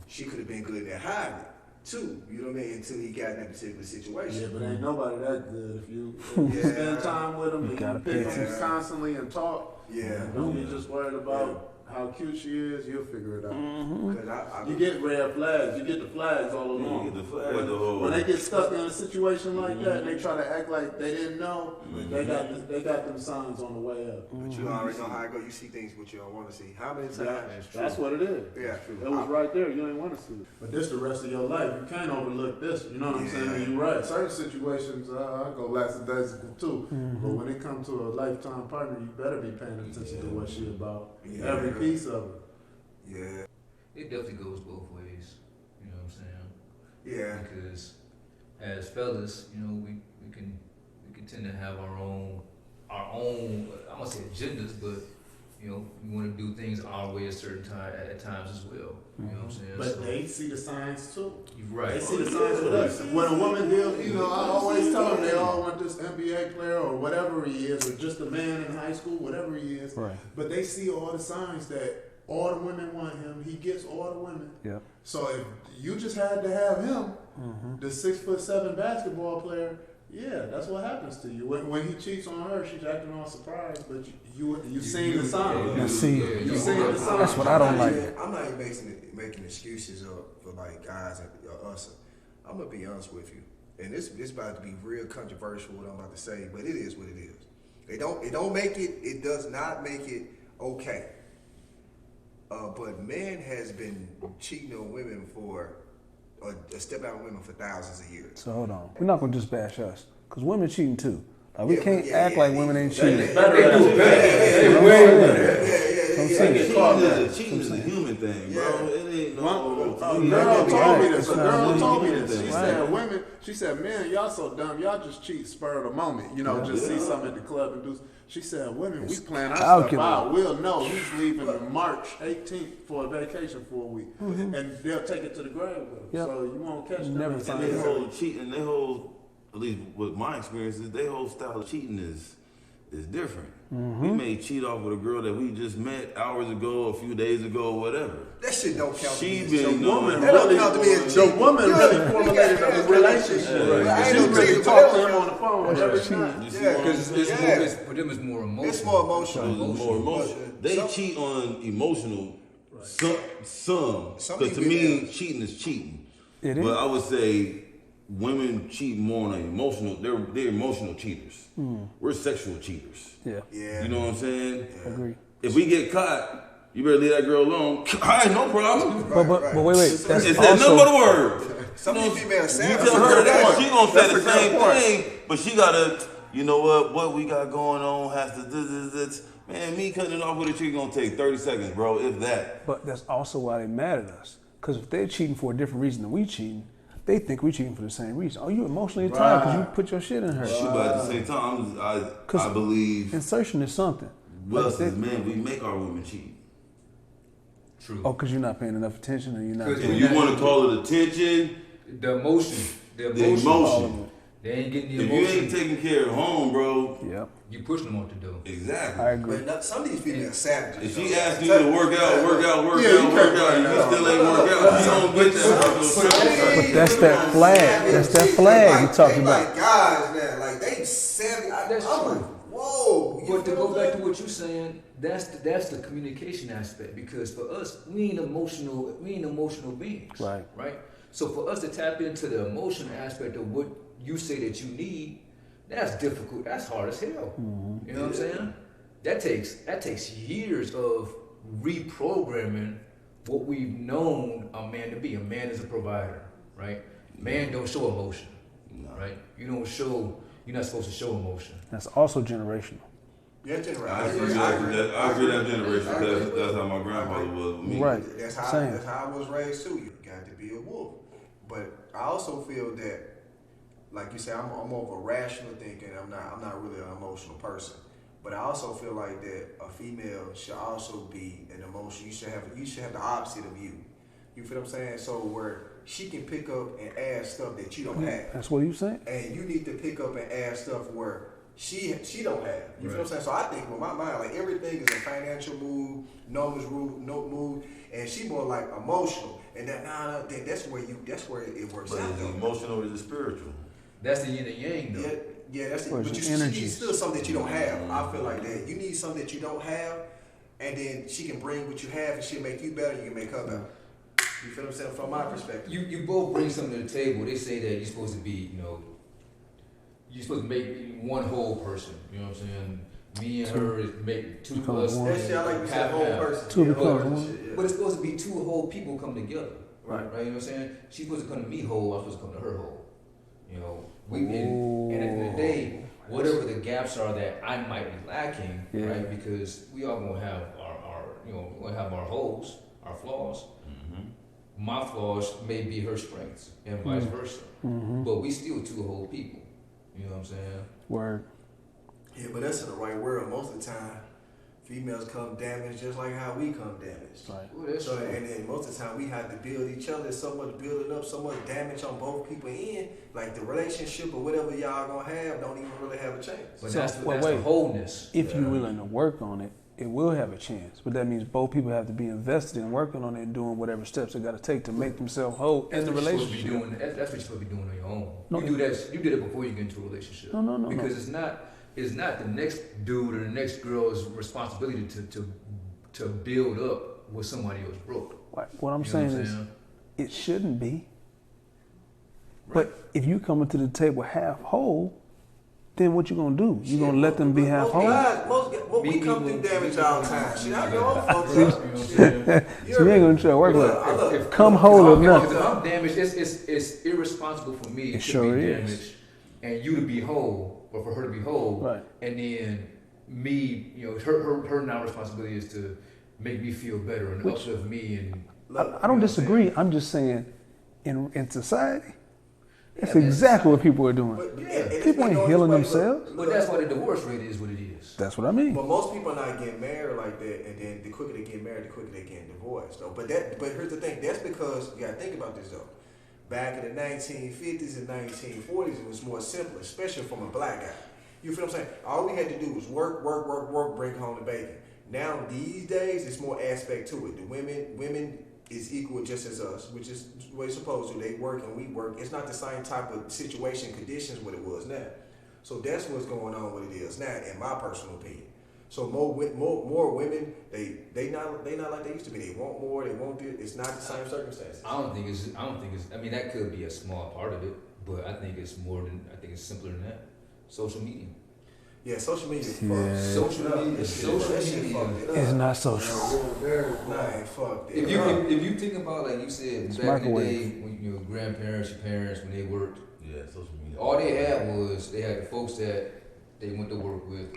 she could have been good at hiding it too. You know what I mean? Until he got in that particular situation. Yeah, but ain't nobody that good. If you spend time with him and you pick him constantly and talk, don't be just worried about how cute she is, you'll figure it out. Mm-hmm. You get red flags, you get the flags all along. You get the flags when they get stuck in a situation like that, and they try to act like they didn't know, they got them signs on the way up. But you already know how it go. You see things what you don't want to see. How many times? That's what it is. Yeah. It was right there. You ain't want to see it. But this the rest of your life. You can't overlook this. You know what I'm saying? You're right. Certain situations, I go lackadaisical too. But when it comes to a lifetime partner, you better be paying attention to what she about. Every piece of it. Yeah. It definitely goes both ways. You know what I'm saying? Yeah. Because as fellas, we can tend to have our own I won't say agendas, but we want to do things our way at certain at times as well. You know what I'm saying? But they see the signs too. You're right. They see the signs with us. When a woman deals, I always tell them they all want this NBA player or whatever he is, or just a man in high school, whatever he is. Right. But they see all the signs that all the women want him. He gets all the women. Yep. So if you just had to have him, the 6'7" basketball player, that's what happens to you. When he cheats on her, she's acting all surprised, but you seen the signs. You seen the signs. That's what I don't like. I'm not even making excuses for like guys or us. I'm gonna be honest with you, and this about to be real controversial what I'm about to say, but it is what it is. It don't make it. It does not make it okay. But men has been cheating on women step out on women for thousands of years. So hold on. We're not going to just bash us. Because women cheating too. Like, we can't act like women ain't cheating. Cheating is a human thing, bro. It ain't A girl told me this. A girl told me this. She said, men, y'all so dumb. Y'all just cheat spur of the moment. Just see something at the club and do. She said, women, we plan our stuff out. We'll know he's leaving March 18th for a vacation for a week. And they'll take it to the grave with him. So you won't catch them. Never find out. Cheating, at least with my experiences, their whole style of cheating is is different. We may cheat off with a girl that we just met hours ago, a few days ago, whatever. That shit don't count. She to been me. knowing. That don't count to me as cheating. The woman really formulated a relationship. Right. I ain't She no really cheater, talked but to him on the phone every night. You see Yeah, what I'm because saying? For them, it's more emotional. it's more emotional. It's more emotional. They cheat on emotional. Some. Some Because to people me, do. cheating is cheating. It is. But I would say women cheat more on an emotional. They're emotional cheaters. We're sexual cheaters. Yeah. Yeah. You know what I'm saying? Agree. If we get caught, you better leave that girl alone. I ain't no problem. But wait. That's It's that also, number the word. Some of these females You savage. tell her that she gonna say That's the a good same point. thing, but she gotta, you know what we got going on has to this. Man, me cutting it off with a tree gonna take 30 seconds, bro, if that. But that's also why they mad at us. Because if they're cheating for a different reason than we cheating, they think we cheating for the same reason. Oh, you emotionally tired because you put your shit in her. But at the same time, I believe Insertion is something. us as men, we make our women cheat. True. Oh, because you're not paying enough attention and you're not. Because If you want to call it attention, The emotion. the emotion. They ain't getting the If you emotion. ain't taking care of home, bro, Yep, You pushing them what to do. exactly. I agree. But some of these females savages. If she asking you to work out, and you still ain't work out, you don't get that. But that's that flag. That's that flag you talking about. Like guys, man, like they savage. That's I'm true. like, whoa. But to go back to what you're saying, that's the communication aspect. Because for us, we ain't emotional beings. Right. Right. So for us to tap into the emotional aspect of what you say that you need, that's difficult. That's hard as hell. You know what I'm saying? That takes years of reprogramming what we've known a man to be. A man is a provider, right? Man don't show emotion, right? You're not supposed to show emotion. That's also generational. Yeah, I agree that generation because that's how my grandfather was with me. Right. That's Same. how I was raised too. You got to be a wolf. But I also feel that, like you said, I'm more of a rational thinker. I'm not really an emotional person. But I also feel like that a female should also be an emotion. You should have the opposite of you. You feel what I'm saying? So where she can pick up and add stuff that you don't have, That's what you saying? and you need to pick up and add stuff where she don't have. You feel what I'm saying? So I think with my mind, like everything is a financial move, numbers move, and she more like emotional. And that's where it works But out. is though. it emotional or is it spiritual? That's the yin and yang, though. Yeah, that's it. Where's But your she energy? needs still something that you don't have. I feel like that. You need something that you don't have, and then she can bring what you have, and she'll make you better. You can make her better. You feel what I'm saying? From my perspective. You both bring something to the table. They say that you're supposed to be, you're supposed to make one whole person. You know what I'm saying? Me and her is make two of us. That shit, I like to say whole person. Two Yeah, becomes whole one. shit, yeah. But it's supposed to be two whole people come together. Right. Right, you know what I'm saying? She's supposed to come to me whole, I'm supposed to come to her whole. And at the end of the day, whatever the gaps are that I might be lacking, right? Because we all gonna have our holes, our flaws. My flaws may be her strengths and vice versa. But we still two whole people. You know what I'm saying? Word. Yeah, but that's in the right world. Most of the time, females come damaged just like how we come damaged. Right. Well, that's So, true. and then most of the time we have to build each other. So much building up, so much damage on both people in. Like the relationship or whatever y'all gonna have don't even really have a chance. But So, that's wait. the wholeness. If you're willing to work on it, it will have a chance. But that means both people have to be invested in working on it and doing whatever steps they got to take to make themselves whole in the That's what you're supposed to be relationship. doing. That's what you're supposed to be doing on your own. No. You did it before you get into a relationship. No. Because it's not the next dude or the next girl's responsibility to build up what somebody else broke. What I'm You know saying what I'm is, saying? it shouldn't be. But if you coming to the table half whole, then what you gonna do? You gonna let them be half whole? We come through damage all the time. Shit, I know folks. You know what I'm saying? So you ain't gonna try to work with it. If- Come whole or Because nothing. if I'm damaged, it's irresponsible for me It to sure be is. damaged and you to be whole, or for her to be whole. Right. And then me, her now responsibility is to make me feel better and uplift me. And I don't disagree. I'm just saying, in society, that's man, exactly what people are doing. But People ain't healing themselves. But that's why the divorce rate is what it is. That's what I mean. But most people are not getting married like that, and then the quicker they get married, the quicker they get divorced. Though. But here's the thing. That's because you gotta think about this though. Back in the 1950s and 1940s, it was more simple, especially from a black guy. You feel what I'm saying? All we had to do was work, bring home the bacon. Now these days, it's more aspect to it. The women is equal just as us, which is what it's supposed to. They work and we work. It's not the same type of situation, conditions what it was now. So that's what's going on what it is now, in my personal opinion. So more women, they not like they used to be. They want more. They want this. It's not the same circumstances. I don't think it's. I mean, that could be a small part of it, but I think it's more than. I think it's simpler than that. Social media. Yeah, social media. Yeah. Social media. It's not social. Nah, fuck that. If you think about, like you said, It's back in the microwave. day when your grandparents, your parents, when they worked, Yeah, social media. all they had was they had the folks that they went to work with,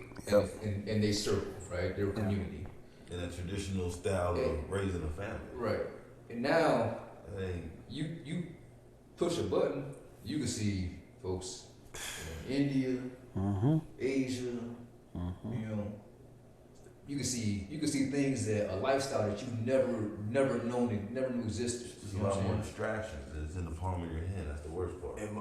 and they circle, right? Their community. In a traditional style of raising a family. Right. And now, Hey, you push a button, you can see folks in India, Asia, you know. You can see things that a lifestyle that you never knew existed. there's You a know lot what I'm more saying? distractions. It's in the palm of your hand. That's the worst part. And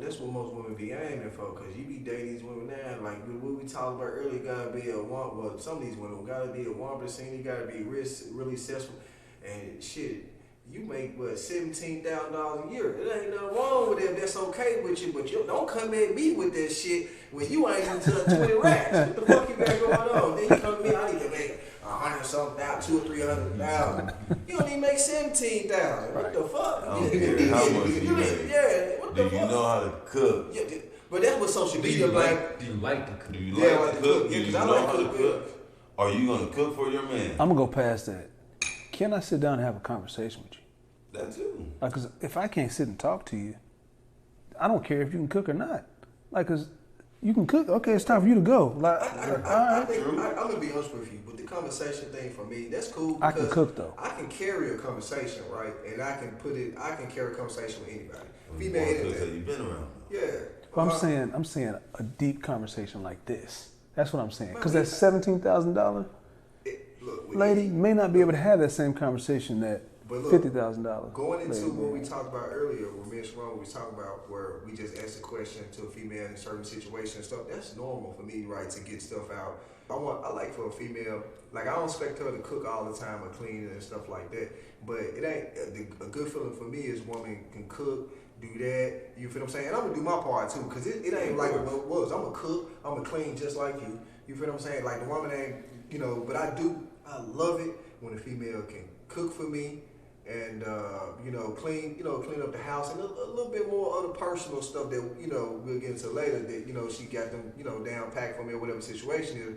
that's what most women be aiming for, because you be dating these women now, like what we talked about earlier, gotta be a one. Well, some of these women gotta be a 1%. You gotta be really successful, and shit. You make what $17,000 a year. It ain't nothing wrong with it. That's okay with you, but you don't come at me with that shit when you ain't even touched 20 racks. What the fuck you got going on? Then you come to me, I need to make 100-something thousand, 200,000 or 300,000. You don't even make 17,000. What the fuck? I don't care how much you make. Yeah, what the Do fuck? you know how to cook? Yeah, but that's what social Do media you like. do you like to cook? Do you Yeah, I like like to to cook? cook. Do Yeah, you 'cause I know like how to to cook? Are you gonna cook for your man? I'm gonna go past that. Can I sit down and have a conversation with you? That too. Like, 'cause if I can't sit and talk to you, I don't care if you can cook or not. Like, 'cause you can cook. Okay, it's time for you to go. Like, I think I'm gonna be honest with you, but the conversation thing for me, that's cool. I can because cook, though. I can carry a conversation, right? And I can carry a conversation with anybody. You Female, want to cook, so anything. you've been around. Yeah. but I'm saying a deep conversation like this. That's what I'm saying. 'Cause that $17,000 Look, lady may not be able to have that same conversation that But look, $50,000. going into lady what may. we talked about earlier, when me and Sharon was talking about, where we just asked a question to a female in certain situations and stuff, that's normal for me, right, to get stuff out. I like for a female, like I don't expect her to cook all the time or clean and stuff like that, but it ain't, a good feeling for me is woman can cook, do that, you feel what I'm saying? And I'm gonna do my part too, cause it ain't like what it was. I'm gonna cook, I'm gonna clean just like you feel what I'm saying? Like the woman ain't, you know, but I love it when a female can cook for me, and clean up the house, and a little bit more other personal stuff that we'll get into later, that she got them down packed for me or whatever the situation is.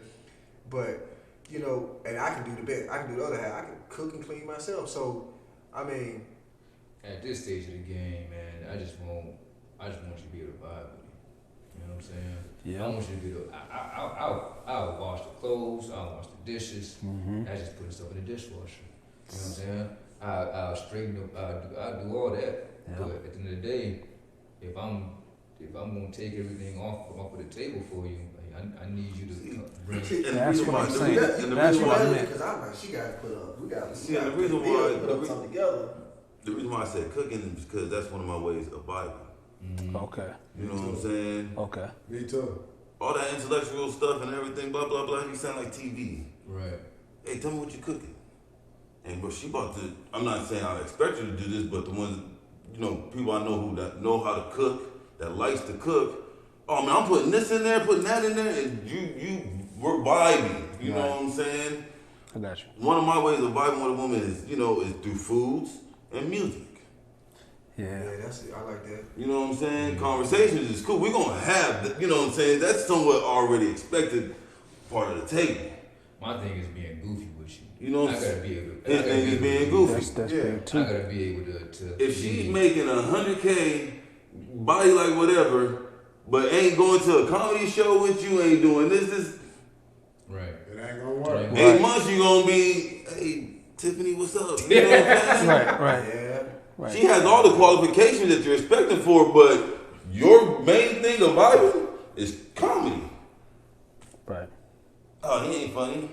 But and I can do the best. I can do the other half. I can cook and clean myself. So I mean, At this stage of the game, man, I just want you to be able to vibe with me. You know what I'm saying? Yeah. I want you to be able to. I'll wash the clothes. I'll wash the dishes. I just put stuff in the dishwasher. You know what I'm saying? I'll straighten up. I'll do all that. Yeah. But at the end of the day, if I'm gonna take everything off of the table for you, I need you to bring. That's what I'm saying. That's what I meant. because I'm like, she got to put up. We got to. See, and the reason why put up something together. the reason why I said cooking is because that's one of my ways of vibing. Okay. You know what I'm saying? Okay. Me too. All that intellectual stuff and everything, blah blah blah. You sound like TV. Right. Hey, tell me what you're cooking. And but she about to. I'm not saying I expect her to do this, but the ones, people I know who that know how to cook, that likes to cook. Oh man, I'm putting this in there, putting that in there, and we're vibing. You know what I'm saying? I got you. One of my ways of vibing with a woman is, is through foods and music. Yeah. Yeah, that's it. I like that. You know what I'm saying? Conversations is cool. We're gonna have, you know what I'm saying? That's somewhat already expected part of the table. My thing is being goofy with you. You know what I I'm gotta saying? be able. His thing is being goofy. That's Yeah. big I too. gotta be able to. If she's making 100K, body like whatever, but ain't going to a comedy show with you, ain't doing this. Right. It ain't gonna work. Right. 8 months you gonna be, hey, Tiffany, what's up? You know what I'm saying? Right. Yeah. Right. She has all the qualifications that you're expecting for, but your main thing of vibing is comedy. Right. Oh, he ain't funny.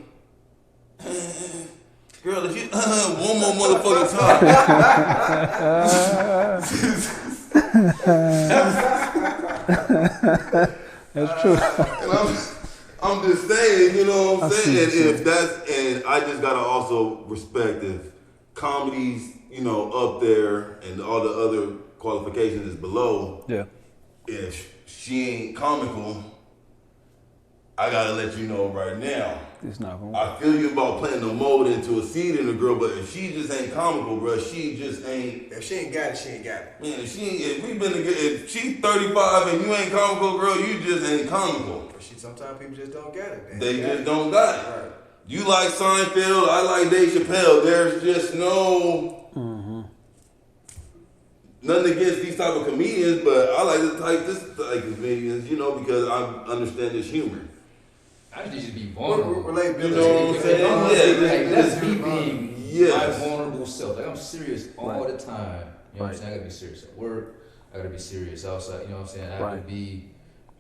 Girl, if you one more motherfucking time. That's true. And I'm just saying, you know what I'm saying? And see. if that's, and I just gotta also respect if comedy's, you know, up there and all the other qualifications is below. Yeah. If she ain't comical, I gotta let you know right now. It's not gonna I feel you about planting a mold into a seed in a girl, but if she just ain't comical, bro, she just ain't. If she ain't got it, she ain't got it. Man, if we been together, if she 35 and you ain't comical, girl, you just ain't comical. But sometimes people just don't get it. They just don't got it. Right. You like Seinfeld, I like Dave Chappelle. There's just no nothing against these type of comedians, but I like this type of comedians, you know, because I understand this humor. I just need to be vulnerable. Relatability. You know what I'm saying? Yeah, Like, that's me being yes. my vulnerable self. Like, I'm serious all the time. You know what I'm saying? I gotta be serious at work. I gotta be serious outside. You know what I'm saying? I gotta be.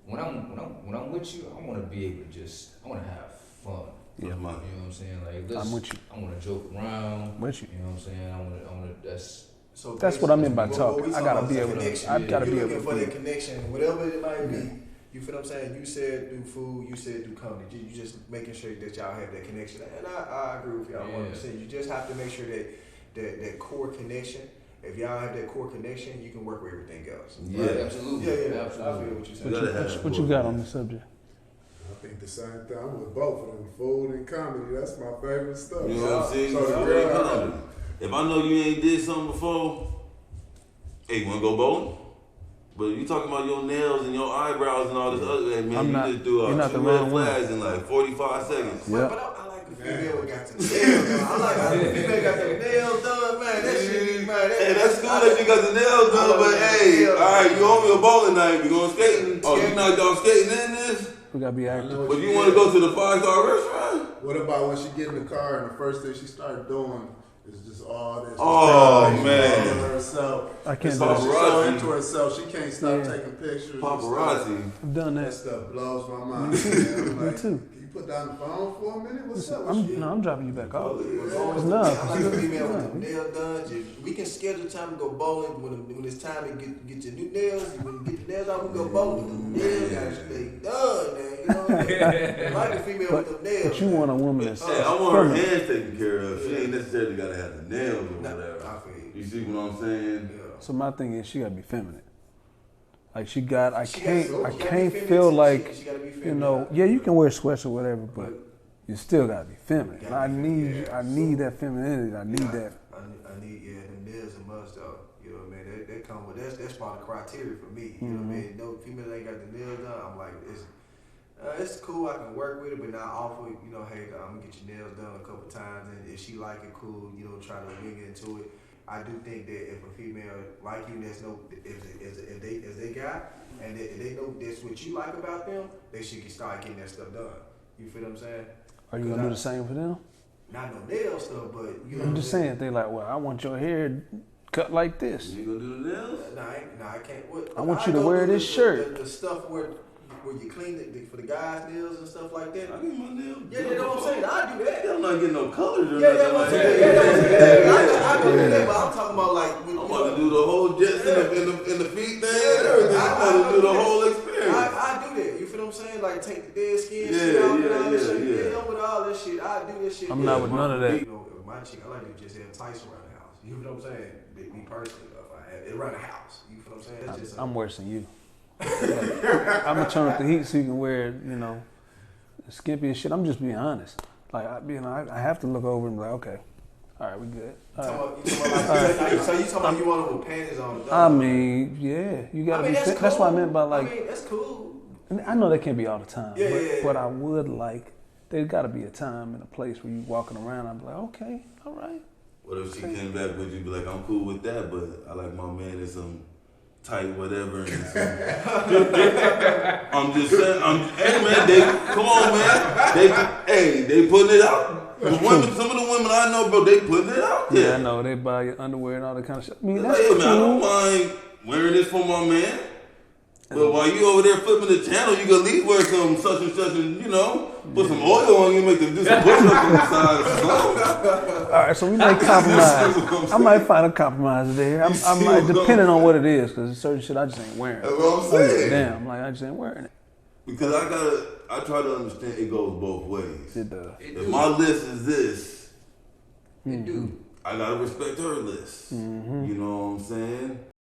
When I'm with you, I want to be able to I want to have fun. Yeah, you know what I'm saying? Like, I'm with you. I want to joke around. With you. You know what I'm saying? I want to. That's what I mean by talking. I gotta be able to. I gotta be able to. You're looking for to. that connection, whatever it might be. You feel what I'm saying? You said do food. You said do comedy. You just making sure that y'all have that connection. And I agree with y'all 100%. You just have to make sure that core connection. If y'all have that core connection, you can work with everything else. Yeah, right? Absolutely. Yeah. Absolutely. I feel what you're saying. What you got on the subject? I think the same thing. I'm with both of them. Food and comedy. That's my favorite stuff. You know what I'm saying? So the girl, if I know you ain't did something before, hey, you wanna go bowling? But you talking about your nails and your eyebrows and all this other thing, man. You just do 2 red flags in like 45 seconds. Yeah. But I like the female who got the nails done. I like how the female got the nails done, man. That shit, man. Hey, that's cool that you got the nails done, but hey, all right, you owe me a bowling night. We going skating? Oh, you knocked off skating in this? We gotta be active. But you want to go to the 5-star restaurant? what about when she get in the car and the first thing she started doing is just all this? Oh, man. Herself. I can't so do she's so into herself, she can't stop taking pictures. Paparazzi. I've done That that. stuff blows my mind. Man. Me Like, too. Can you put down the phone for a minute? What's up? I'm dropping you back off. I No, like a female with the nails done. We can schedule time to go bowling when it's time to get your new nails. When you get the nails out, we go bowling. The nails gotta stay done, man. You know what I mean? I like a female with the nails. But you want a woman that's Hey, I want her hands taken care of. She ain't necessarily got to have the nails or whatever. I feel you. You see what I'm saying? So my thing is, she gotta be feminine. Like I She can't gotta be feminine feel too. like, She gotta be you feminine. know, yeah, you can wear sweats or whatever, but you still gotta be feminine. And I need that femininity. I need that. I need the nails and must though. You know what I mean? That come with that's part of the criteria for me. You know what I mean? No female ain't got the nails done. I'm like it's cool. I can work with it, but not offer. You know, hey, I'm gonna get your nails done a couple times, and if she like it, cool. You know, try to wing into it. I do think that if a female like you, there's no if they got and they know that's what you like about them, they should start getting that stuff done. You feel what I'm saying? Are you gonna do the same for them? Not no nail stuff, but you know. I'm just saying, they like, well, I want your hair cut like this. You gonna do the nails? I can't. I want you to wear this shirt. The stuff where you clean it for the guys' nails and stuff like that. I get my nails. Yeah, you know what I'm saying. I do that. I'm not getting no colors or Yeah, nothing that's what like I'm that. saying. Yeah, that's what I'm saying. I go do that, but I'm talking about like. I'm about to do the whole jets in the feet thing and everything. I'm about to do the whole experience. I do that. You feel what I'm saying? Like take the dead skin shit out and all this shit. Yeah, with all this shit. I do this shit. I'm not with none of that. You know, my chick, I like to just have tights around the house. You feel what I'm saying? Me personally, if I have it around the house. You feel what I'm saying? That's just I'm worse than you. I'm gonna turn up the heat so you can wear, you know, skimpy and shit. I'm just being honest. Like, I have to look over and be like, okay, all right, we good. All right. So you talking about you want to put panties on? I mean, yeah, you gotta be. That's That's cool. what I meant by like. I mean, that's cool. And I know that can't be all the time. Yeah. But I would like. There's got to be a time and a place where you walking around. I'm like, okay, all right. What if she came back with you, be like, I'm cool with that, but I like my man in some tight whatever and some. I'm just saying, hey man, come on man, they putting it out. Some of the women I know, bro, they putting it out there. Yeah, I know they buy your underwear and all that kind of shit. I mean, that's Hey cool. man, I don't mind wearing this for my man. But while you over there flipping the channel, you can at least wear some such and you know, put some oil on you, make them do some push-ups on the side. All right, so we might compromise. I might find a compromise there. I might, depending on what it is, because certain shit I just ain't wearing. That's what I'm saying. Damn, like I just ain't wearing it. Because I try to understand it goes both ways. It does. If my list is this, It do. I gotta respect her list. You know what I'm saying?